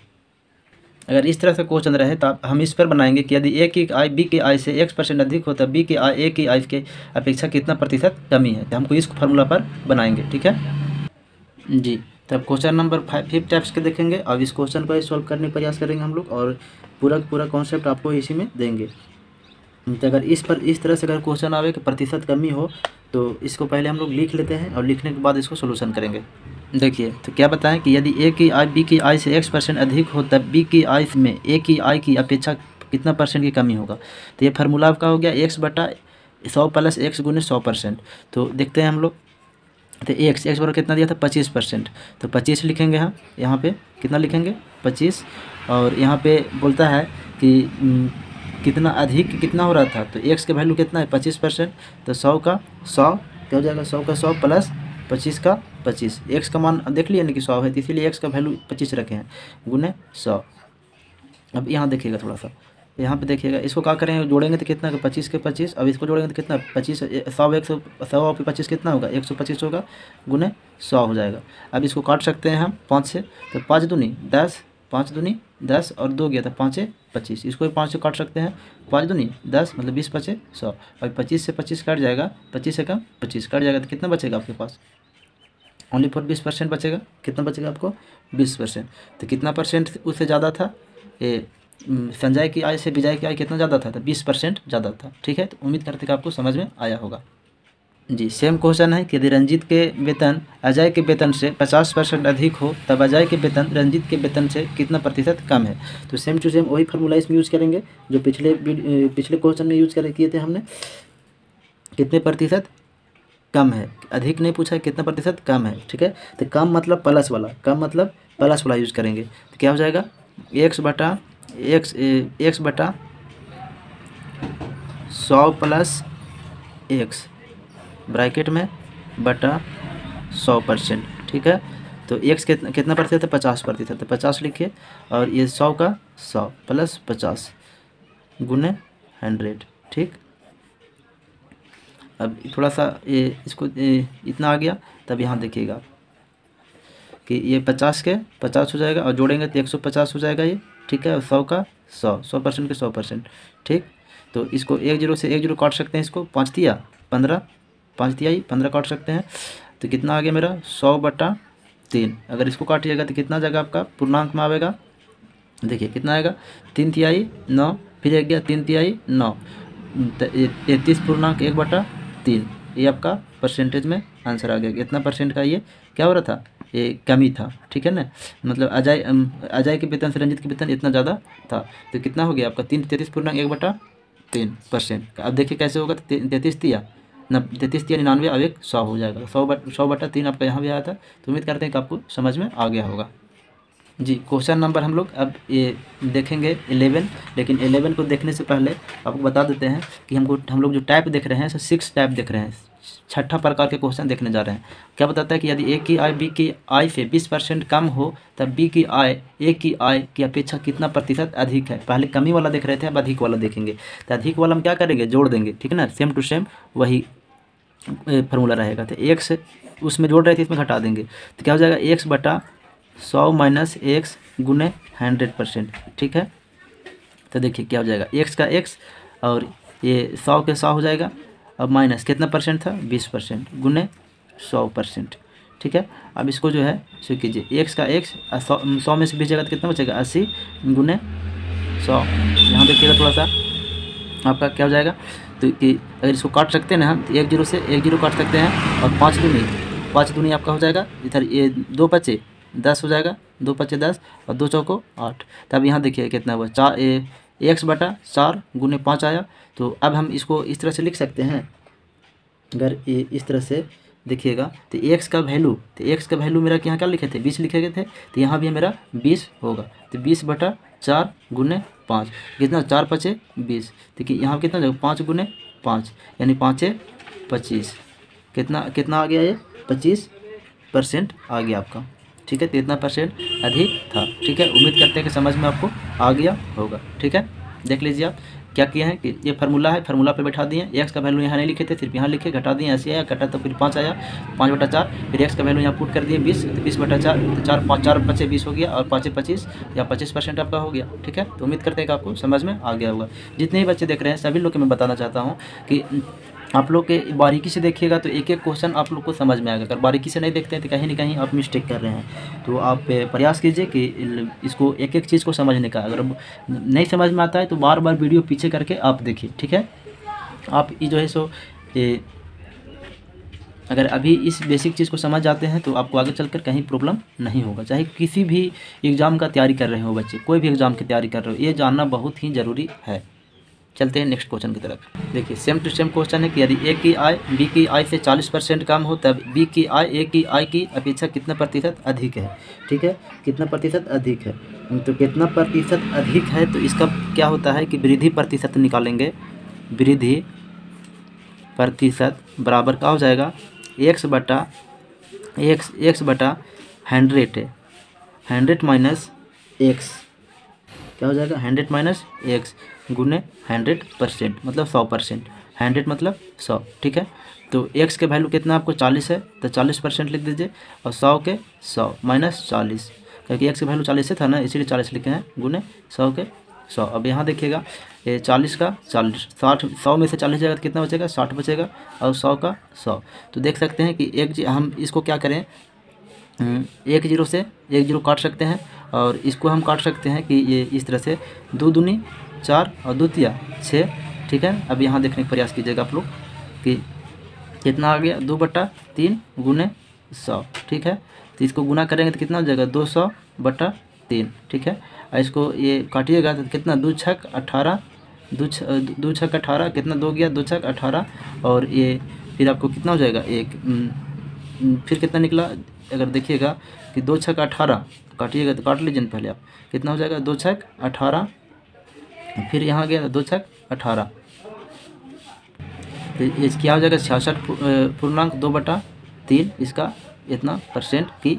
अगर इस तरह से क्वेश्चन रहे तो हम इस पर बनाएंगे कि यदि ए की आय बी की आय से X% अधिक हो तब बी की आय ए की आय के अपेक्षा कितना प्रतिशत कमी है, तो हमको इस फार्मूला पर बनाएंगे, ठीक है जी। तब क्वेश्चन नंबर 5 टाइप्स के देखेंगे। अब इस क्वेश्चन को सॉल्व करने का प्रयास करेंगे हम लोग, और पूरा कॉन्सेप्ट आपको इसी में देंगे। तो अगर इस तरह से अगर क्वेश्चन आवे कि प्रतिशत कमी हो तो इसको पहले हम लोग लिख लेते हैं, और लिखने के बाद इसको सोल्यूशन करेंगे। देखिए तो क्या बताएं कि यदि ए की आय बी की आय से X% अधिक हो तब बी की आय में ए की आय की अपेक्षा कितना % की कमी होगा। तो ये फार्मूला आपका हो गया X/100 + X × 100%। तो देखते हैं हम लोग तो एक्स बराबर कितना दिया था 25%, तो 25 लिखेंगे हम यहाँ पे, कितना लिखेंगे 25। और यहाँ पे बोलता है कि कितना अधिक कितना हो रहा था, तो एक्स का वैल्यू कितना है 25%, तो 100 का 100 क्या हो जाएगा, 100 का 100 प्लस 25 का 25। एक्स का मान देख लिया ना कि 100 है, तो इसीलिए एक्स का वैल्यू 25 रखे हैं गुने 100। अब यहाँ देखिएगा थोड़ा सा, यहाँ पे देखिएगा, इसको क्या करेंगे जोड़ेंगे तो कितना 25 के 25, अब इसको जोड़ेंगे तो कितना 25 100 100 पे 25 कितना होगा 125 होगा गुने 100 हो जाएगा। अब इसको काट सकते हैं हम 5 से, तो 5 दूनी 10, 5 दूनी 10 और 2 गया था 5 25, इसको भी 5 से काट सकते हैं, 5 दूनी 10 मतलब 20 5 100। अब 25 से 25 कट जाएगा, 25 से कम 25 कट जाएगा, तो कितना बचेगा आपके पास ओनली फॉर 20% बचेगा। कितना बचेगा आपको 20%। तो कितना परसेंट उससे ज़्यादा था, ये संजय की आय से विजय की आय कितना ज़्यादा था, तो 20% ज़्यादा था। ठीक है, तो उम्मीद करते कि आपको समझ में आया होगा। जी सेम क्वेश्चन है कि यदि रंजीत के वेतन अजय के वेतन से 50% अधिक हो तब अजय के वेतन रंजीत के वेतन से कितना प्रतिशत कम है। तो सेम टू सेम वही फार्मूला इसमें यूज़ करेंगे जो पिछले क्वेश्चन में यूज़ किए थे हमने। कितने प्रतिशत कम है, अधिक नहीं पूछा है, कितना प्रतिशत कम है। ठीक है, तो कम मतलब प्लस वाला, कम मतलब प्लस वाला यूज़ करेंगे। तो क्या हो जाएगा x बटा 100 प्लस x ब्रैकेट में बटा 100%। ठीक है, तो x कितना प्रतिशत है 50%, तो 50 लिखिए, और ये 100 का 100 प्लस 50 गुने 100। ठीक, अब थोड़ा सा ये इसको इतना आ गया, तब यहाँ देखिएगा कि ये 50 के 50 हो जाएगा और जोड़ेंगे तो 150 हो जाएगा ये। ठीक है, और 100 का 100% के 100%। ठीक, तो इसको 1 0 से 1 0 काट सकते हैं, इसको 5 दिया 15, 5 दिया ही 15 काट सकते हैं, तो कितना आ गया मेरा 100 बटा 3। अगर इसको काटिएगा तो कितना जाएगा आपका पूर्णांक में आएगा, देखिए कितना आएगा 3 तिहाई 9, फिर एक गया 3 तिहाई 9, 33 पूर्णांक 1 बटा 3। ये आपका परसेंटेज में आंसर आ गया। कितना परसेंट का ये क्या हो रहा था, ये कमी था। ठीक है ना, मतलब अजय के वेतन से रंजित के वेतन इतना ज़्यादा था, तो कितना हो गया आपका 33 पूर्णांक 1 बटा 3%। अब देखिए कैसे होगा, 33 दिया 99, अब 100 हो जाएगा, 100 बटा 3 आपका यहाँ भी आया था। तो उम्मीद करते हैं कि आपको समझ में आ गया होगा। जी क्वेश्चन नंबर हम लोग अब ये देखेंगे 11, लेकिन 11 को देखने से पहले आपको बता देते हैं कि हम लोग जो टाइप देख रहे हैं 6 टाइप देख रहे हैं, 6ठा प्रकार के क्वेश्चन देखने जा रहे हैं। क्या बताता है कि यदि ए की आय बी की आय से 20% कम हो तब बी की आय ए की आय की अपेक्षा कितना प्रतिशत अधिक है। पहले कमी वाला देख रहे थे, अब अधिक वाला देखेंगे। तो अधिक वाला हम क्या करेंगे, जोड़ देंगे। ठीक है ना, सेम टू सेम वही फार्मूला रहेगा। तो एक्स उसमें जोड़ रहे थे, इसमें घटा देंगे, तो क्या हो जाएगा एक्स बटा 100 माइनस एक्स गुने 100%। ठीक है, तो देखिए क्या हो जाएगा एक्स का एक्स और ये 100 के 100 हो जाएगा। अब माइनस कितना परसेंट था 20% गुने 100%। ठीक है, अब इसको जो है सो कीजिए, एक्स का एक्स 100 में से बीजेगा तो कितना बचेगा 80 गुने 100। यहाँ देखिएगा थोड़ा सा आपका क्या हो जाएगा, तो कि अगर इसको काट सकते हैं ना हम, 1 0 से 1 0 काट सकते हैं, और 5 दूनी आपका हो जाएगा, इधर ये 2 बचे 10 हो जाएगा, 2 5 10 और 2 चौको 8। तब यहाँ देखिए कितना हुआ 4 एक्स बटा 4 गुने 5 आया। तो अब हम इसको इस तरह से लिख सकते हैं, अगर ये इस तरह से देखिएगा तो एक्स का वैल्यू मेरा यहाँ क्या लिखे थे 20 लिखे गए थे, तो यहाँ भी मेरा 20 होगा। तो 20 बटा 4 गुने 5 कितना 4 5 20। देखिए यहाँ कितना जाएगा 5 गुने 5 यानी 5 25। कितना आ गया ये 25% आ गया आपका। ठीक है, तो इतना परसेंट अधिक था। ठीक है, उम्मीद करते हैं कि समझ में आपको आ गया होगा। ठीक है, देख लीजिए आप क्या किया है कि ये फार्मूला है, फार्मूला पे बैठा दिए। एक्स का वैल्यू यहाँ नहीं लिखे थे, सिर्फ यहाँ लिखे, घटा दिए, ऐसे आया, कटा तो फिर 5 आया, 5 बटा 4। फिर एक्स का वैल्यू यहाँ पुट कर दिए 20, तो 20 बटा 4, तो 4 बचे 20 हो गया, और 5 25 या 25% आपका हो गया। ठीक है, तो उम्मीद करते हैं कि आपको समझ में आ गया होगा। जितने भी बच्चे देख रहे हैं सभी लोग को मैं बताना चाहता हूँ कि आप लोग के बारीकी से देखिएगा तो एक एक क्वेश्चन आप लोग को समझ में आएगा। अगर बारीकी से नहीं देखते हैं तो कहीं ना कहीं आप मिस्टेक कर रहे हैं। तो आप प्रयास कीजिए कि इसको एक एक चीज़ को समझने का। अगर नहीं समझ में आता है तो बार बार वीडियो पीछे करके आप देखिए। ठीक है, आप ये जो है सो अगर अभी इस बेसिक चीज़ को समझ जाते हैं तो आपको आगे चलकर कहीं प्रॉब्लम नहीं होगा। चाहे किसी भी एग्ज़ाम का तैयारी कर रहे हो बच्चे, कोई भी एग्ज़ाम की तैयारी कर रहे हो, ये जानना बहुत ही ज़रूरी है। चलते हैं नेक्स्ट क्वेश्चन की तरफ। देखिए सेम टू सेम क्वेश्चन है कि यदि ए की आय बी की आय से 40% कम हो तब बी की आय ए की आय की अपेक्षा कितना प्रतिशत अधिक है। ठीक है, कितना प्रतिशत अधिक है, तो कितना प्रतिशत अधिक है तो इसका क्या होता है कि वृद्धि प्रतिशत निकालेंगे। वृद्धि प्रतिशत बराबर क्या हो जाएगा, एक्स बटा 100 है, 100 माइनस एक्स क्या हो जाएगा, 100 माइनस एक्स गुने 100% मतलब 100%, 100 मतलब 100। ठीक है, तो x के वैल्यू कितना आपको 40 है तो 40% लिख दीजिए और 100 के 100 माइनस 40, क्योंकि x के वैल्यू 40 से था ना इसीलिए 40 लिखे हैं गुने 100 के 100। अब यहाँ देखिएगा 40 का 40, 60, 100 में से 40 जाएगा तो कितना बचेगा, 60 बचेगा और 100 का 100। तो देख सकते हैं कि हम इसको क्या करें, 1 0 से 1 0 काट सकते हैं और इसको हम काट सकते हैं कि ये इस तरह से 2 दूनी 4 और 2 तिया 6। ठीक है, अब यहाँ देखने का प्रयास कीजिएगा आप लोग कि कितना आ गया, 2/3 गुने 100। ठीक है, तो इसको गुना करेंगे तो कितना हो जाएगा, 200/3। ठीक है, और इसको ये काटिएगा तो कितना, 2 छक 18, 2 छक 18 कितना, 2 गया 2 छक 18 और ये फिर आपको कितना हो जाएगा, फिर कितना निकला, अगर देखिएगा कि 2 छक 18 काटिएगा तो काट लीजिए पहले आप, कितना हो जाएगा, 2 छक 18 फिर यहाँ गया 2 छक 18 तो ये क्या हो जाएगा, 66.2/3 इसका इतना परसेंट की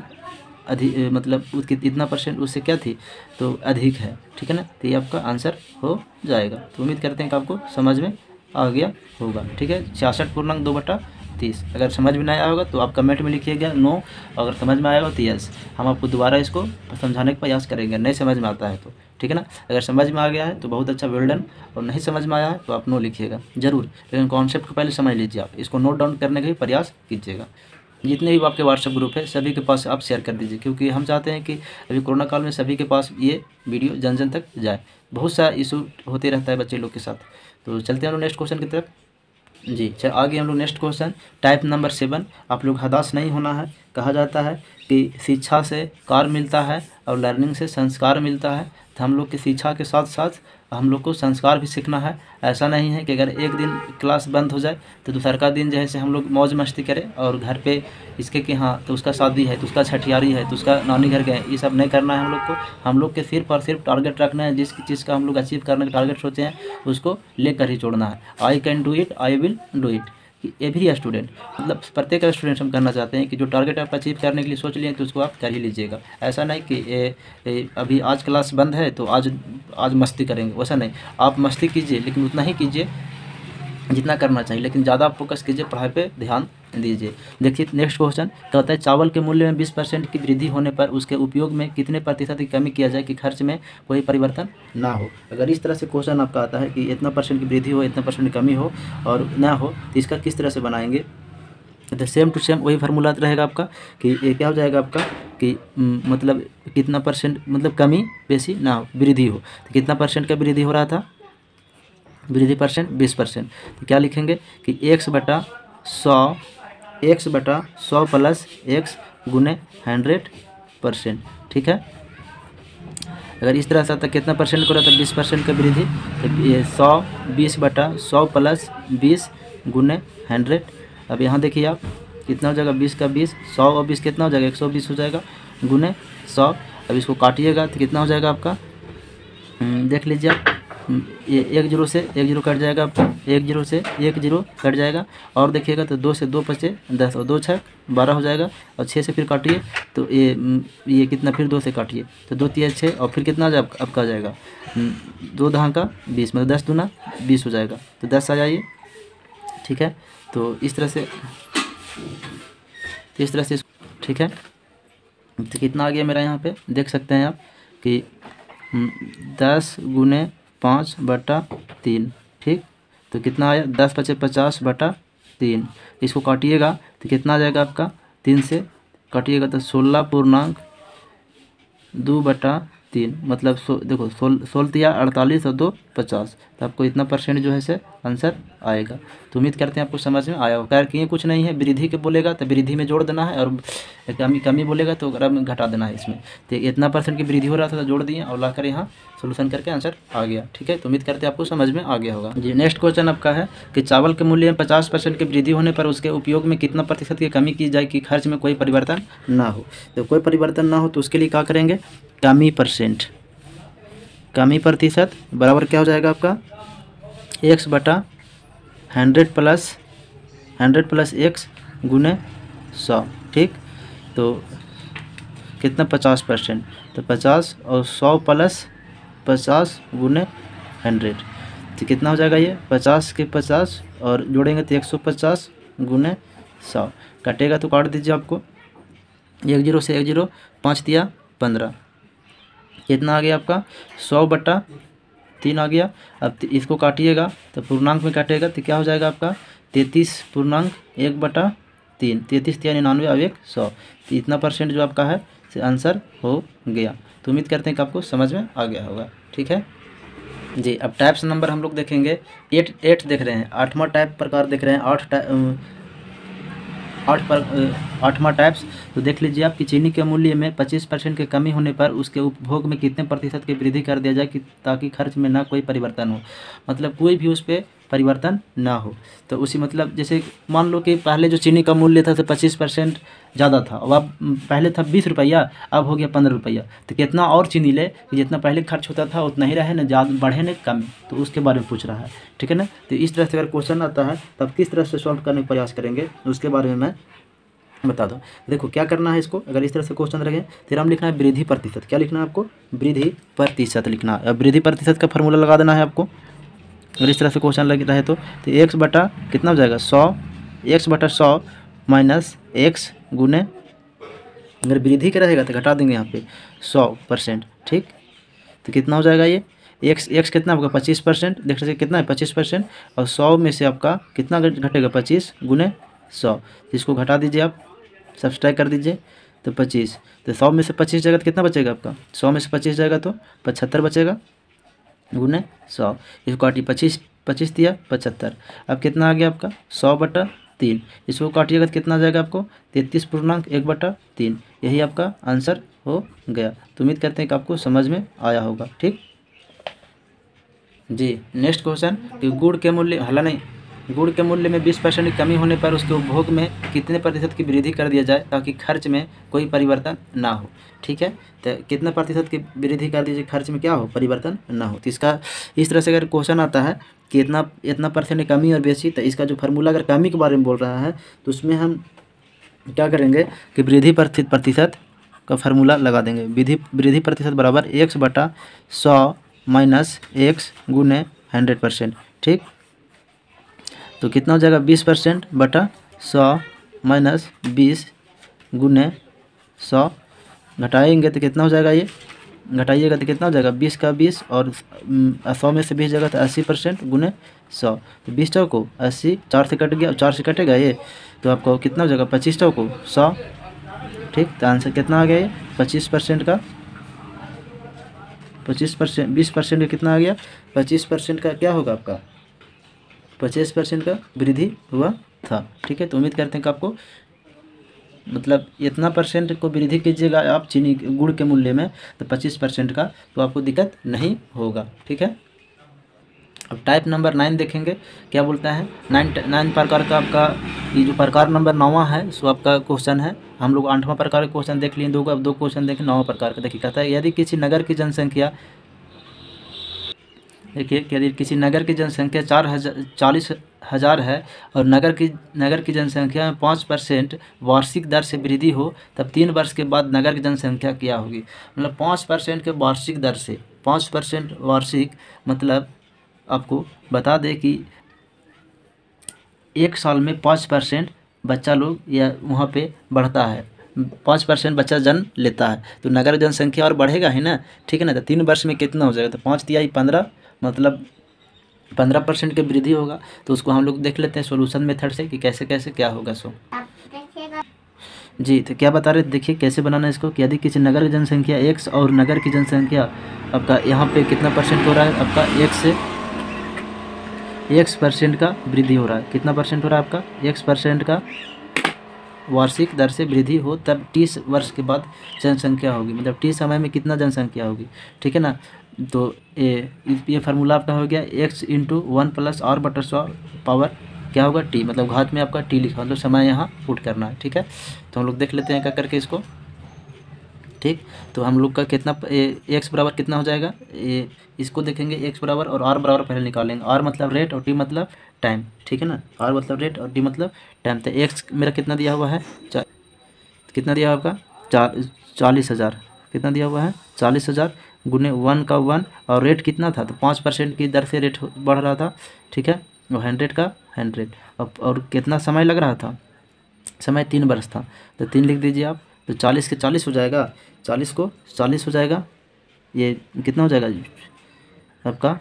अधिक, मतलब उसकी इतना परसेंट उससे क्या थी तो अधिक है। ठीक है ना, तो ये आपका आंसर हो जाएगा। तो उम्मीद करते हैं कि आपको समझ में आ गया होगा। ठीक है, 66.2/30। अगर समझ में नहीं आया होगा तो आप कमेंट में लिखिएगा नो, अगर समझ में आया होगा तो यस, हम आपको दोबारा इसको समझाने का प्रयास करेंगे, नहीं समझ में आता है तो। ठीक है ना, अगर समझ में आ गया है तो बहुत अच्छा, वेल डन, और नहीं समझ में आया है तो आप नो लिखिएगा ज़रूर, लेकिन कॉन्सेप्ट को पहले समझ लीजिए, आप इसको नोट डाउन करने का भी प्रयास कीजिएगा। जितने भी आपके व्हाट्सएप ग्रुप है सभी के पास आप शेयर कर दीजिए, क्योंकि हम चाहते हैं कि अभी कोरोना काल में सभी के पास ये वीडियो जन जन तक जाए। बहुत सा इशू होते रहता है बच्चे लोग के साथ। तो चलते हैं हम लोग नेक्स्ट क्वेश्चन की तरफ। जी चल, आगे हम लोग नेक्स्ट क्वेश्चन टाइप नंबर 7। आप लोग हताश नहीं होना है। कहा जाता है कि शिक्षा से कार्य मिलता है और लर्निंग से संस्कार मिलता है, तो हम लोग की शिक्षा के साथ साथ हम लोग को संस्कार भी सीखना है। ऐसा नहीं है कि अगर एक दिन क्लास बंद हो जाए तो दूसरा का दिन जैसे हम लोग मौज मस्ती करें और घर पे इसके कि हाँ तो उसका शादी है, तो उसका छठियारी है, तो उसका नानी घर गए, ये सब नहीं करना है हम लोग को। हम लोग के सिर्फ और सिर्फ टारगेट रखना है, जिस चीज़ का हम लोग अचीव करने का टारगेट सोचे हैं उसको लेकर ही छोड़ना है। I can do it, I will do it. Every student, मतलब प्रत्येक स्टूडेंट हम करना चाहते हैं कि जो टारगेट आप अचीव करने के लिए सोच लिए तो उसको आप कर ही लीजिएगा। ऐसा नहीं कि अभी आज क्लास बंद है तो आज मस्ती करेंगे, वैसा नहीं। आप मस्ती कीजिए लेकिन उतना ही कीजिए जितना करना चाहिए, लेकिन ज़्यादा फोकस कीजिए, पढ़ाई पे ध्यान दीजिए। देखिए नेक्स्ट क्वेश्चन कहता है चावल के मूल्य में 20% की वृद्धि होने पर उसके उपयोग में कितने प्रतिशत की कमी किया जाए कि खर्च में कोई परिवर्तन ना हो। अगर इस तरह से क्वेश्चन आपका आता है कि इतना परसेंट की वृद्धि हो, इतना परसेंट की कमी हो और ना हो, तो इसका किस तरह से बनाएंगे। तो सेम टू सेम वही फार्मूला रहेगा आपका कि ये क्या हो जाएगा आपका कि मतलब कितना परसेंट, मतलब कमी बेसी ना हो, वृद्धि हो। तो कितना परसेंट का वृद्धि हो रहा था, वृद्धि परसेंट 20%। तो क्या लिखेंगे कि x बटा 100 प्लस x गुने 100%। ठीक है, अगर इस तरह से आता कितना परसेंट को रहता है 20% का वृद्धि, तो ये 20 प्लस 20 गुने 100। अब यहाँ देखिए आप कितना हो जाएगा, 20 का 20, 100 और 20 कितना हो जाएगा, 120 हो जाएगा गुने 100। अब इसको काटिएगा तो कितना हो जाएगा आपका, देख लीजिए आप, ये 1 0 से 1 0 कट जाएगा आपका, 1 0 से 1 0 कट जाएगा। और देखिएगा तो 2 से 2 बचे 10 और 2 छक 12 हो जाएगा, और 6 से फिर काटिए तो ये कितना, फिर 2 से काटिए तो 2 3 6 और फिर कितना आपका आ जाएगा 2 दहा का 20, मतलब 10 दूना 20 हो जाएगा, तो 10 आ जाइए। ठीक है, तो इस तरह से ठीक है, तो कितना आ गया मेरा यहाँ पे देख सकते हैं आप कि 10 गुने 5/3। ठीक, तो कितना आया, 10 × 5 = 50/3। इसको काटिएगा तो कितना आ जाएगा आपका, 3 से काटिएगा तो 16.2/3 3 मतलब देखो 16 या 48 और 2 50, तो आपको इतना परसेंट जो है से आंसर आएगा। तो उम्मीद करते हैं आपको समझ में आया होगा। कि ये कुछ नहीं है, वृद्धि के बोलेगा तो वृद्धि में जोड़ देना है, और कमी बोलेगा तो क्रम घटा देना है इसमें। तो इतना परसेंट की वृद्धि हो रहा था तो जोड़ दिए और लाकर यहाँ सोल्यूशन करके आंसर आ गया। ठीक है, तो उम्मीद करते हैं आपको समझ में आ गया होगा जी। नेक्स्ट क्वेश्चन आपका है कि चावल के मूल्य में 50% की वृद्धि होने पर उसके उपयोग में कितना प्रतिशत की कमी की जाए कि खर्च में कोई परिवर्तन ना हो। तो कोई परिवर्तन ना हो तो उसके लिए क्या करेंगे, कमी प्रतिशत बराबर क्या हो जाएगा आपका x बटा 100 प्लस x गुने 100। ठीक, तो कितना 50%, तो 50 और 100 प्लस 50 गुने 100, तो कितना हो जाएगा ये 50 के 50 और जोड़ेंगे तो 150 गुने 100, कटेगा तो काट दीजिए आपको 1 0 से 1 0, 5 दिया 15, कितना आ गया आपका 100 बटा 3 आ गया। अब इसको काटिएगा तो पूर्णांक में काटेगा तो क्या हो जाएगा आपका 33.1 बटा 3, 33 या 99 अब 1 100, तो इतना परसेंट जो आपका है से आंसर हो गया। तो उम्मीद करते हैं कि आपको समझ में आ गया होगा। ठीक है जी। अब टाइप्स नंबर हम लोग देखेंगे 8 देख रहे हैं, 8वां टाइप प्रकार देख रहे हैं, 8वां टाइप्स। तो देख लीजिए आप कि चीनी के मूल्य में 25% की कमी होने पर उसके उपभोग में कितने प्रतिशत की वृद्धि कर दिया जाए कि ताकि खर्च में ना कोई परिवर्तन हो, मतलब कोई भी उस पर परिवर्तन ना हो। तो उसी मतलब जैसे मान लो कि पहले जो चीनी का मूल्य था तो 25% ज़्यादा था, अब पहले था 20 रुपया, अब हो गया 15 रुपया, तो कितना और चीनी ले कि जितना पहले खर्च होता था उतना ही रहे, ना ज़्यादा बढ़े न कम, तो उसके बारे में पूछ रहा है। ठीक है ना, तो इस तरह से अगर क्वेश्चन आता है तब किस तरह से सॉल्व करने का प्रयास करेंगे उसके बारे में मैं बता दो। देखो क्या करना है इसको, अगर इस तरह से क्वेश्चन रखे फिर हम लिखना है वृद्धि प्रतिशत। क्या लिखना है आपको, वृद्धि प्रतिशत लिखना है। अब वृद्धि प्रतिशत का फॉर्मूला लगा देना है आपको, अगर इस तरह से क्वेश्चन लग रहा है तो x बटा कितना हो जाएगा 100, x बटा 100 माइनस x गुने, अगर वृद्धि का रहेगा तो घटा देंगे यहाँ पे 100%। ठीक, तो कितना हो जाएगा ये x कितना आपका 25%, देख सकते कितना है 25%, और 100 में से आपका कितना घटेगा 25 गुने 100, इसको घटा दीजिए आप, सब्सट्रैक्ट कर दीजिए तो 25, तो 100 में से 25 जाएगा तो कितना बचेगा आपका, 100 में से 25 जाएगा तो 75 बचेगा गुने 100, इसको काटिए 25 दिया 75, अब कितना आ गया आपका 100 बटा 3, इसको काटिएगा तो कितना आ जाएगा आपको 33.1 बटा 3, यही आपका आंसर हो गया। तो उम्मीद करते हैं कि आपको समझ में आया होगा। ठीक जी। नेक्स्ट क्वेश्चन कि गुड़ के मूल्य में 20% की कमी होने पर उसके उपभोग में कितने प्रतिशत की वृद्धि कर दिया जाए ताकि खर्च में कोई परिवर्तन ना हो। ठीक है, तो कितने प्रतिशत की वृद्धि कर दीजिए खर्च में क्या हो, परिवर्तन ना हो। तो इसका इस तरह से अगर क्वेश्चन आता है कि इतना परसेंट कमी और बेसी, तो इसका जो फार्मूला अगर कमी के बारे में बोल रहा है तो उसमें हम क्या करेंगे कि वृद्धि प्रतिशत का फार्मूला लगा देंगे। वृद्धि प्रतिशत बराबर x बटा 100 माइनस x गुने 100%। ठीक, तो कितना हो जाएगा 20% बटा 100 माइनस 20 गुने 100, घटाएंगे तो कितना हो जाएगा, ये घटाइएगा तो कितना हो जाएगा 20 का 20 और 100 में से 20 जाएगा तो 80% गुने 100, तो 20 को 80 4 से कट गया, 4 से कटेगा ये, तो आपको कितना हो जाएगा 25 को 100। ठीक, तो आंसर कितना आ गया ये 25% का 25%, 20% का कितना आ गया 25% का क्या होगा आपका 25% का वृद्धि हुआ था। ठीक है, तो उम्मीद करते हैं कि आपको मतलब इतना परसेंट को वृद्धि कीजिएगा आप चीनी गुड़ के मूल्य में तो 25% का, तो आपको दिक्कत नहीं होगा। ठीक है, अब टाइप नंबर 9 देखेंगे क्या बोलता है। 9 प्रकार का आपका ये जो प्रकार नंबर 9वां है सो आपका क्वेश्चन है। हम लोग 8वां प्रकार का क्वेश्चन देख लिए, अब 2 क्वेश्चन देखें 9वां प्रकार का। देखिए कहता है यदि किसी नगर की जनसंख्या, देखिए यदि किसी नगर की जनसंख्या 40,000 है और नगर की जनसंख्या में 5% वार्षिक दर से वृद्धि हो तब 3 वर्ष के बाद नगर की जनसंख्या क्या होगी। मतलब 5% के वार्षिक दर से, 5% वार्षिक मतलब आपको बता दें कि 1 साल में 5% बच्चा लोग या वहाँ पे बढ़ता है, 5% बच्चा जन्म लेता है, तो नगर जनसंख्या और बढ़ेगा ही ना। ठीक है ना, तो 3 वर्ष में कितना हो जाएगा, तो 5 तिहाई 15 मतलब 15% की वृद्धि होगा। तो उसको हम लोग देख लेते हैं सॉल्यूशन मेथड से कि कैसे कैसे क्या होगा। सो जी, तो क्या बता रहे थे, देखिए कैसे बनाना है इसको कि यदि किसी नगर की जनसंख्या x और नगर की जनसंख्या आपका यहाँ पे कितना परसेंट हो रहा है, आपका x% का वृद्धि हो रहा है। कितना परसेंट हो रहा है आपका? x% का वार्षिक दर से वृद्धि हो, तब 30 वर्ष के बाद जनसंख्या होगी, मतलब t समय में कितना जनसंख्या होगी, ठीक है ना। तो ये फार्मूला आपका हो गया x इंटू 1 + r/100 पावर क्या होगा t, मतलब घात में आपका t लिखा, मतलब समय यहाँ पुट करना है, ठीक है। तो हम लोग देख लेते हैं क्या करके इसको, ठीक। तो हम लोग का कितना x बराबर कितना हो जाएगा, इसको देखेंगे x बराबर और r बराबर पहले निकालेंगे। r मतलब रेट और t मतलब टाइम, ठीक है ना। r मतलब रेट और t मतलब टाइम। तो x मेरा कितना दिया हुआ है, कितना दिया हुआ आपका 40,000, कितना दिया हुआ है 40,000 गुने 1 का 1 और रेट कितना था, तो 5% की दर से रेट बढ़ रहा था, ठीक है। और 100 का 100 और कितना समय लग रहा था, समय 3 वर्ष था, तो 3 लिख दीजिए आप। तो 40 के 40 हो जाएगा, 40 को 40 हो जाएगा, ये कितना हो जाएगा आपका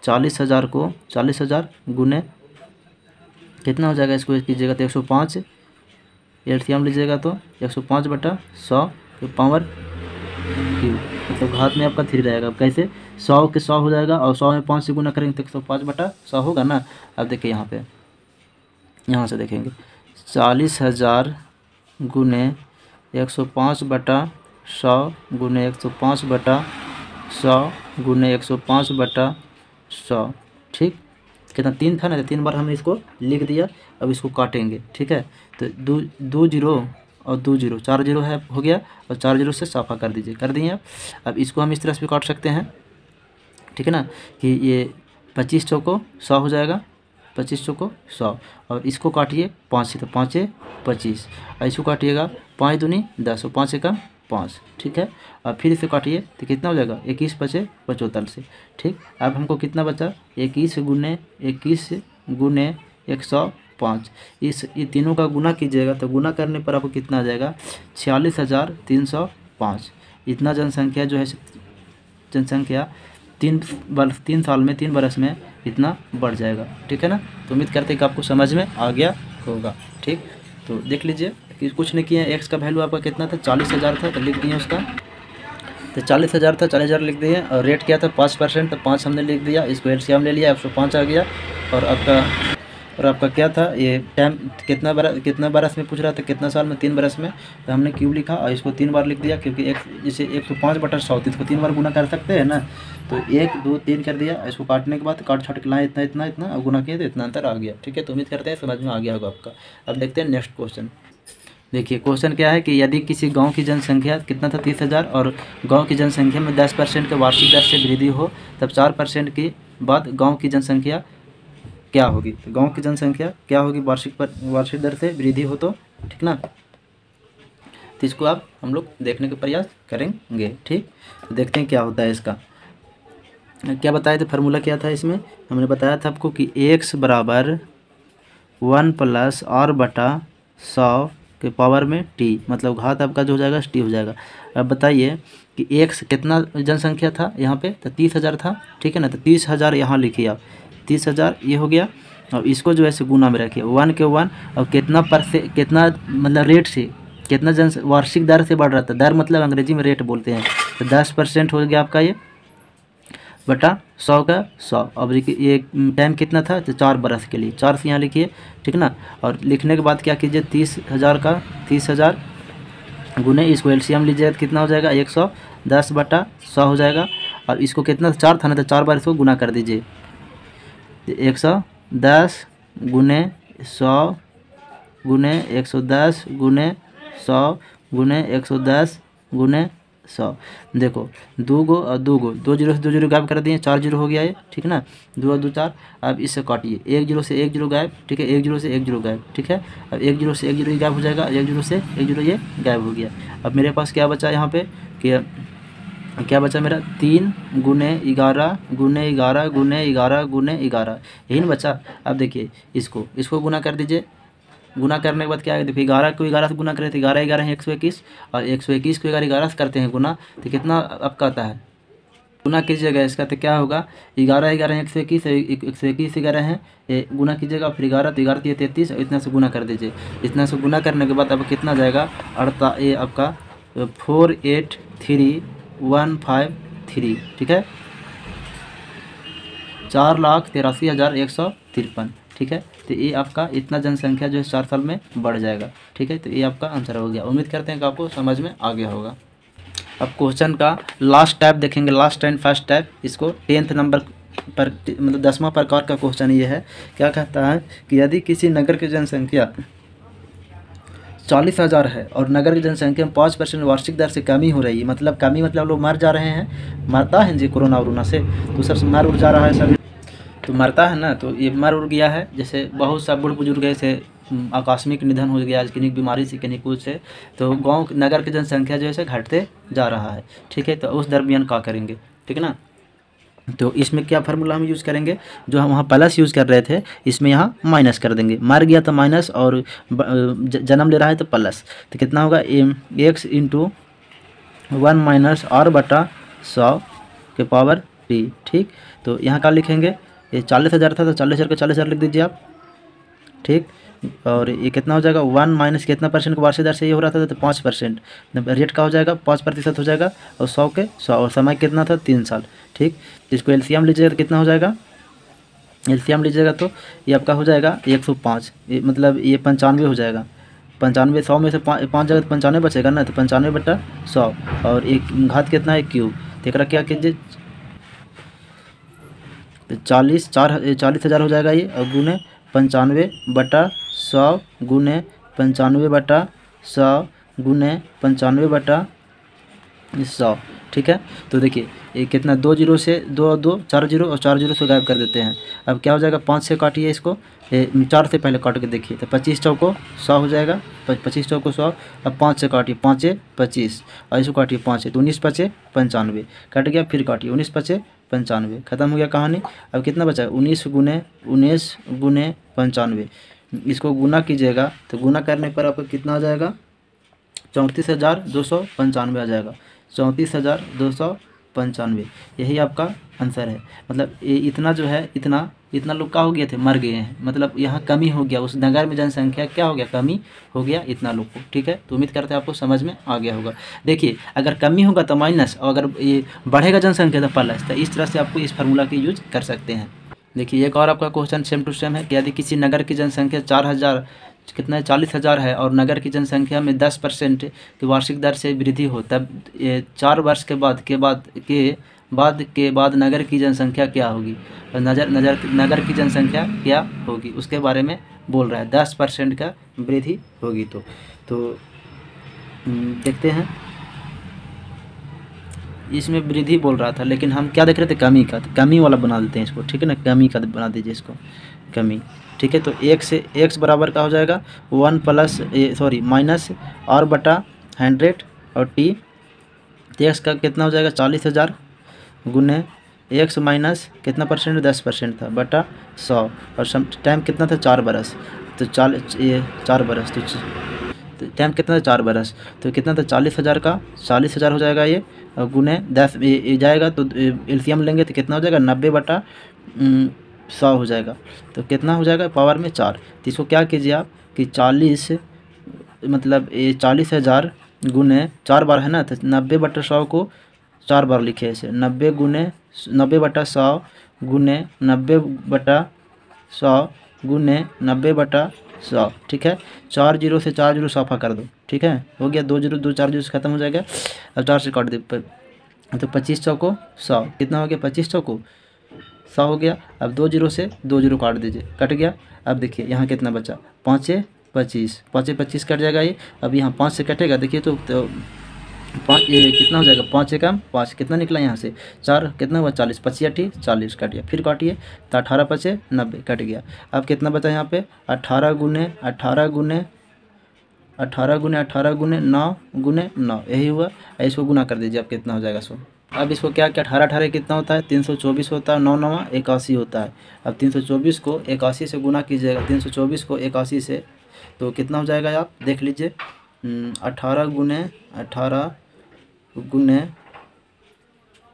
40,000 को 40,000 गुने कितना हो जाएगा, इसको कीजिएगा तो 105, एलसीएम लीजिएगा तो 105/100 के पावर क्यू, मतलब घात में आपका 3 रहेगा। कैसे 100 के 100 हो जाएगा और 100 में 5 से गुना करेंगे तो 105/100 होगा ना। अब देखिए यहाँ पे, यहाँ से देखेंगे 40,000 गुने 105/100 गुने 105/100 गुने 105/100, ठीक। कितना 3 था ना, तो 3 बार हमने इसको लिख दिया। अब इसको काटेंगे, ठीक है। तो दो जीरो और 2 जीरो, 4 जीरो है हो गया, और 4 जीरो से साफा कर दीजिए, कर दिए आप। अब इसको हम इस तरह से भी काट सकते हैं, ठीक है ना, कि ये 25 चौको 100 हो जाएगा, 25 चौको 100, और इसको काटिए 5 से, तो 5 25, और इसको काटिएगा 5 दूनी 10 और 5 एकम 5, ठीक है। और फिर इसे काटिए तो कितना हो जाएगा 21 × 5 = 75, ठीक। अब हमको कितना बचा 21 गुने 105, ये तीनों का गुना कीजिएगा, तो गुना करने पर आपको कितना आ जाएगा 46,305। इतना जनसंख्या जो है, जनसंख्या 3 साल में 3 बरस में इतना बढ़ जाएगा, ठीक है ना। तो उम्मीद करते हैं कि आपको समझ में आ गया होगा, ठीक। तो देख लीजिए कि कुछ नहीं किया, एक्स का वैल्यू आपका कितना था 40,000 था, तो लिख दिए उसका, तो 40,000 था, 40,000 लिख दिए। और रेट क्या था 5%, तो 5 हमने लिख दिया, इसको एलसीएम ले लिया 105 आ गया। और आपका क्या था, ये टाइम कितना बरस में पूछ रहा था, कितना साल में 3 बरस में, तो हमने क्यूब लिखा और इसको 3 बार लिख दिया, क्योंकि एक जैसे 105/100 इसको 3 बार गुना कर सकते हैं ना। तो 1 2 3 कर दिया, इसको काटने के बाद काट छाट के लाए इतना इतना इतना और गुना किए तो इतना अंतर आ गया, ठीक है। तो उम्मीद करते हैं समझ में आ गया होगा आपका। अब देखते हैं नेक्स्ट क्वेश्चन। देखिए क्वेश्चन क्या है कि यदि किसी गांव की जनसंख्या कितना था 30,000 और गांव की जनसंख्या में 10% के वार्षिक दर से वृद्धि हो, तब 4% के बाद गांव की जनसंख्या क्या होगी। तो गांव की जनसंख्या क्या होगी वार्षिक दर से वृद्धि हो, तो ठीक ना। तो इसको आप हम लोग देखने का प्रयास करेंगे, ठीक। तो देखते हैं क्या होता है इसका। क्या बताया था, फार्मूला क्या था इसमें, हमने बताया था आपको कि x बराबर 1 + r/100 के पावर में t, मतलब घात आपका जो हो जाएगा t हो जाएगा। अब बताइए कि x कितना जनसंख्या था यहाँ पे, तो 30,000 था, ठीक है ना। तो 30,000 यहाँ लिखिए आप, 30,000 ये हो गया, और इसको जो है से गुना में रखिए 1 के 1, और कितना कितना मतलब रेट से कितना वार्षिक दर से बढ़ रहा था, दर मतलब अंग्रेजी में रेट बोलते हैं। तो 10% हो गया आपका ये बटा 100 का 100। अब ये टाइम कितना था, तो 4 बरस के लिए, 4 से यहाँ लिखिए, ठीक ना। और लिखने के बाद क्या कीजिए 30,000 गुने इसको एलसीएम लीजिए, तो कितना हो जाएगा 110/100 हो जाएगा। और इसको कितना 4 था ना, तो 4 बार इसको गुना कर दीजिए, 110 गुने 100 गुने 110 गुने 100 गुने 110 गुने 100। देखो 2 गो और 2 गो, 2 जीरो से 2 जीरो गायब कर दिए, 4 जीरो हो गया ये, ठीक ना। 2 और 2 4। अब इससे काटिए, 1 जीरो से 1 जीरो गायब, ठीक है, 1 जीरो से 1 जीरो गायब, ठीक है। अब 1 जीरो से 1 जीरो ये गायब हो जाएगा, 1 जीरो से 1 जीरो ये गायब हो गया। अब मेरे पास क्या बचा यहाँ पे, कि क्या बचा मेरा 3 गुने 11 गुने 11 गुने 11 गुने 11, यही ना बचा। अब देखिए इसको गुना कर दीजिए, गुना करने के बाद क्या है, देखिए 11 को 11 से गुना करें तो 11 है 121, और 121 को 11 से करते हैं गुना, तो कितना आपका आता है गुना कीजिएगा इसका तो क्या होगा, 11 11 121 121 11 है, ये गुना कीजिएगा, फिर 11 तो 11 33 और इतना से गुना कर दीजिए। इतना से गुना करने के बाद अब कितना जाएगा, ये आपका 483,153, ठीक है, 4,83,153, ठीक है। तो ये आपका इतना जनसंख्या जो है 4 साल में बढ़ जाएगा, ठीक है। तो ये आपका आंसर हो गया। उम्मीद करते हैं कि आपको समझ में आ गया होगा। अब क्वेश्चन का लास्ट टाइप देखेंगे, लास्ट एंड फर्स्ट टाइप। इसको 10th नंबर पर मतलब 10वां प्रकार का क्वेश्चन ये है। क्या कहता है कि यदि किसी नगर की जनसंख्या 40,000 है और नगर की जनसंख्या में 5% वार्षिक दर से कमी हो रही है, मतलब कमी मतलब लोग मर जा रहे हैं, मरता है जी कोरोना वोरोना से, तो सब मर उड़ जा रहा है सभी, तो मरता है ना, तो ये मर उड़ गया है। जैसे बहुत सा बूढ़ बुजुर्ग ऐसे आकस्मिक निधन हो गया किन्हीं बीमारी से किन्हीं कुछ से, तो गांव नगर की जनसंख्या जो है घटते जा रहा है, ठीक है। तो उस दरमियान क्या करेंगे, ठीक है ना। तो इसमें क्या फार्मूला हम यूज़ करेंगे, जो हम वहाँ प्लस यूज़ कर रहे थे इसमें यहाँ माइनस कर देंगे। मर गया तो माइनस और जन्म ले रहा है तो प्लस। तो कितना होगा, x इंटू 1 माइनस r बटा 100 के पावर p, ठीक। तो यहाँ क्या लिखेंगे, ये 40,000 था तो 40,000 का 40,000 लिख दीजिए आप, ठीक। और ये कितना हो जाएगा, 1 माइनस कितना परसेंट का वार्षिक दर से ये हो रहा था तो 5%, रेट का हो जाएगा 5% हो जाएगा, और 100 के 100, और समय कितना था 3 साल, ठीक। इसको एलसीएम लीजिएगा तो कितना हो जाएगा, एलसीएम लीजिएगा तो ये आपका हो जाएगा 105, ये मतलब ये 95 हो जाएगा। 95, 100 में से 5 जगह 95 बचेगा ना, तो 95 बटा 100, और एक घात कितना है क्यूब। तो एक क्या कीजिए, 40,000 हो जाएगा ये, और गुने 95 बटा 100 गुने 95 बटा 100 गुने 95 बटा 100, ठीक है। तो देखिए ये कितना, 2 जीरो से 2 2 4 जीरो और 4 जीरो से गायब कर देते हैं। अब क्या हो जाएगा, 5 से काटिए इसको, 4 से पहले काट के देखिए, तो 25 चौको 100 हो जाएगा, 25 चौको 100। अब 5 से काटिए, 5 25, और इसको काटिए 5 तो 19 5 95, कट गया, फिर काटिए 19 5 95, खत्म हो गया कहानी। अब कितना बचा, 19 गुने 95, इसको गुना कीजिएगा तो गुना करने पर आपको कितना आ जाएगा, 34,295 आ जाएगा, 34,295, यही आपका आंसर है। मतलब ये इतना जो है, इतना लोग क्या हो गए थे, मर गए हैं, मतलब यहाँ कमी हो गया, उस नगर में जनसंख्या क्या हो गया, कमी हो गया इतना लोग को, ठीक है। तो उम्मीद करते हैं आपको समझ में आ गया होगा। देखिए अगर कमी होगा तो माइनस, और अगर ये बढ़ेगा जनसंख्या तो प्लस, तो इस तरह से आपको इस फार्मूला की यूज कर सकते हैं। देखिए एक और आपका क्वेश्चन सेम टू सेम है कि यदि किसी नगर की जनसंख्या 4,000 कितना है 40,000 है और नगर की जनसंख्या में 10% की वार्षिक दर से वृद्धि हो, तब 4 वर्ष के बाद नगर की जनसंख्या क्या होगी, नगर की जनसंख्या क्या होगी उसके बारे में बोल रहा है। 10% का वृद्धि होगी तो देखते हैं, इसमें वृद्धि बोल रहा था लेकिन हम क्या देख रहे थे, कमी का, तो कमी वाला बना देते हैं इसको, ठीक है ना, कमी का बना दीजिए इसको, कमी, ठीक है। तो x बराबर का हो जाएगा 1 प्लस माइनस r बटा 100 और t, तो x का कितना हो जाएगा 40,000 गुने x माइनस कितना परसेंट, 10% था, बटा 100, और टाइम कितना था 4 बरस, तो 4 बरस, तो टाइम कितना था 4 बरस, तो कितना था 40,000 का 40,000 हो जाएगा ये, और गुने 10 ये जाएगा तो एलसीएम लेंगे तो कितना हो जाएगा 90 बटा 100 हो जाएगा, तो कितना हो जाएगा पावर में 4। तो इसको क्या कीजिए आप कि 40 मतलब ये 40,000 गुने 4 बार है ना, तो 90 बटा 100 को 4 बार लिखे ऐसे, 90 बटा 100 गुने 90 बटा 100 गुने 90 बटा 100, ठीक है। 4 जीरो से 4 जीरो साफा कर दो, ठीक है, हो गया, 2 जीरो 2 4 जीरो से खत्म हो जाएगा। अब 4 से काट दे तो 25 चौको 100, कितना हो गया 25 चौको 100 हो गया। अब 2 जीरो से 2 जीरो काट दीजिए, कट गया। अब देखिए यहाँ कितना बचा, 5 25, 5 25 कट जाएगा ये। अब यहाँ 5 से कटेगा, देखिए तो 5 ये कितना हो जाएगा, 5 एकम 5 कितना निकला यहाँ से 4, कितना हुआ 40, 25 40 कट गया, फिर काटिए तो 18 5 90 कट गया। अब कितना बचा यहाँ पे 18 गुने 9 गुने 9, यही हुआ। इसको गुना कर दीजिए, अब कितना हो जाएगा 100। अब इसको क्या 18 18 कितना होता है 324 होता है, 9 9 81 होता है। अब 324 को 81 से गुना कीजिएगा, 324 को 81 से, तो कितना हो जाएगा आप देख लीजिए, 18 गुने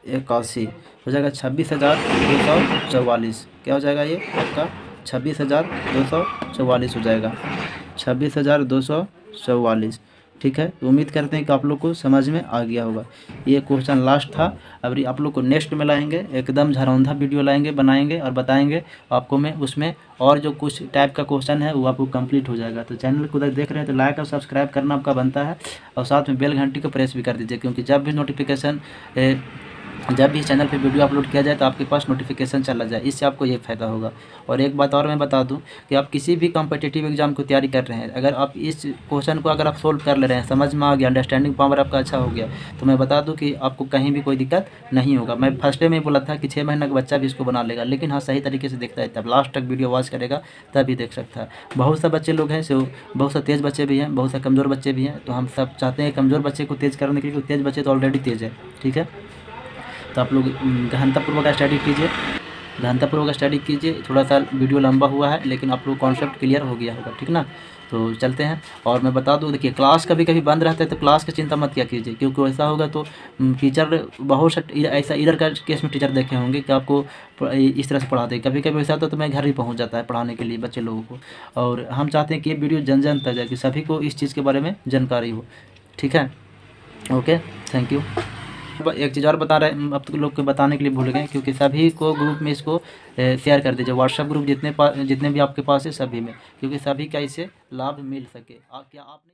81 हो जाएगा 26,244। क्या हो जाएगा ये आपका 26,244 हो जाएगा, 26,244। ठीक है, तो उम्मीद करते हैं कि आप लोग को समझ में आ गया होगा। ये क्वेश्चन लास्ट था। अब आप लोग को नेक्स्ट में लाएंगे, एकदम झरौंधा वीडियो लाएंगे, बनाएंगे और बताएंगे आपको मैं उसमें, और जो कुछ टाइप का क्वेश्चन है वो आपको कंप्लीट हो जाएगा। तो चैनल को उधर देख रहे हैं तो लाइक और सब्सक्राइब करना आपका बनता है, और साथ में बेल घंटी को प्रेस भी कर दीजिए, क्योंकि जब भी नोटिफिकेशन जब भी चैनल पे वीडियो अपलोड किया जाए तो आपके पास नोटिफिकेशन चला जाए, इससे आपको ये फ़ायदा होगा। और एक बात और मैं बता दूं कि आप किसी भी कॉम्पिटिटिव एग्जाम को तैयारी कर रहे हैं, अगर आप इस क्वेश्चन को अगर आप सोल्व कर ले रहे हैं, समझ में आ गया, अंडरस्टैंडिंग पावर आपका अच्छा हो गया, तो मैं बता दूं कि आपको कहीं भी कोई दिक्कत नहीं होगा। मैं फर्स्ट डे में बोला था कि 6 महीने का बच्चा भी इसको बना लेगा, लेकिन हाँ सही तरीके से देखता है तब लास्ट तक वीडियो वॉच करेगा तभी देख सकता है। बहुत सा बच्चे लोग हैं सो बहुत सा तेज़ बच्चे भी हैं, बहुत सा कमज़ोर बच्चे भी हैं, तो हम सब चाहते हैं कमज़ोर बच्चे को तेज़ करने के लिए, तेज़ बच्चे तो ऑलरेडी तेज़ है। ठीक है, तो आप लोग गहनतापूर्वक स्टडी कीजिए, गहनतापूर्वक स्टडी कीजिए। थोड़ा सा वीडियो लंबा हुआ है लेकिन आप लोग कॉन्सेप्ट क्लियर हो गया होगा, ठीक ना। तो चलते हैं, और मैं बता दूं, देखिए क्लास कभी कभी बंद रहता है तो क्लास की चिंता मत किया कीजिए, क्योंकि ऐसा होगा तो टीचर बहुत सा ऐसा इधर का केस में टीचर देखे होंगे कि आपको इस तरह से पढ़ाते हैं। कभी कभी ऐसा होता है तो मैं घर ही पहुँच जाता है पढ़ाने के लिए बच्चे लोगों को, और हम चाहते हैं कि ये वीडियो जन जन तक जाए, कि सभी को इस चीज़ के बारे में जानकारी हो। ठीक है, ओके, थैंक यू। एक चीज़ और बता रहे अब तो लोग को बताने के लिए भूल गए, क्योंकि सभी को ग्रुप में इसको शेयर कर दीजिए, व्हाट्सएप ग्रुप जितने भी आपके पास है सभी में, क्योंकि सभी का इसे लाभ मिल सके। क्या आपने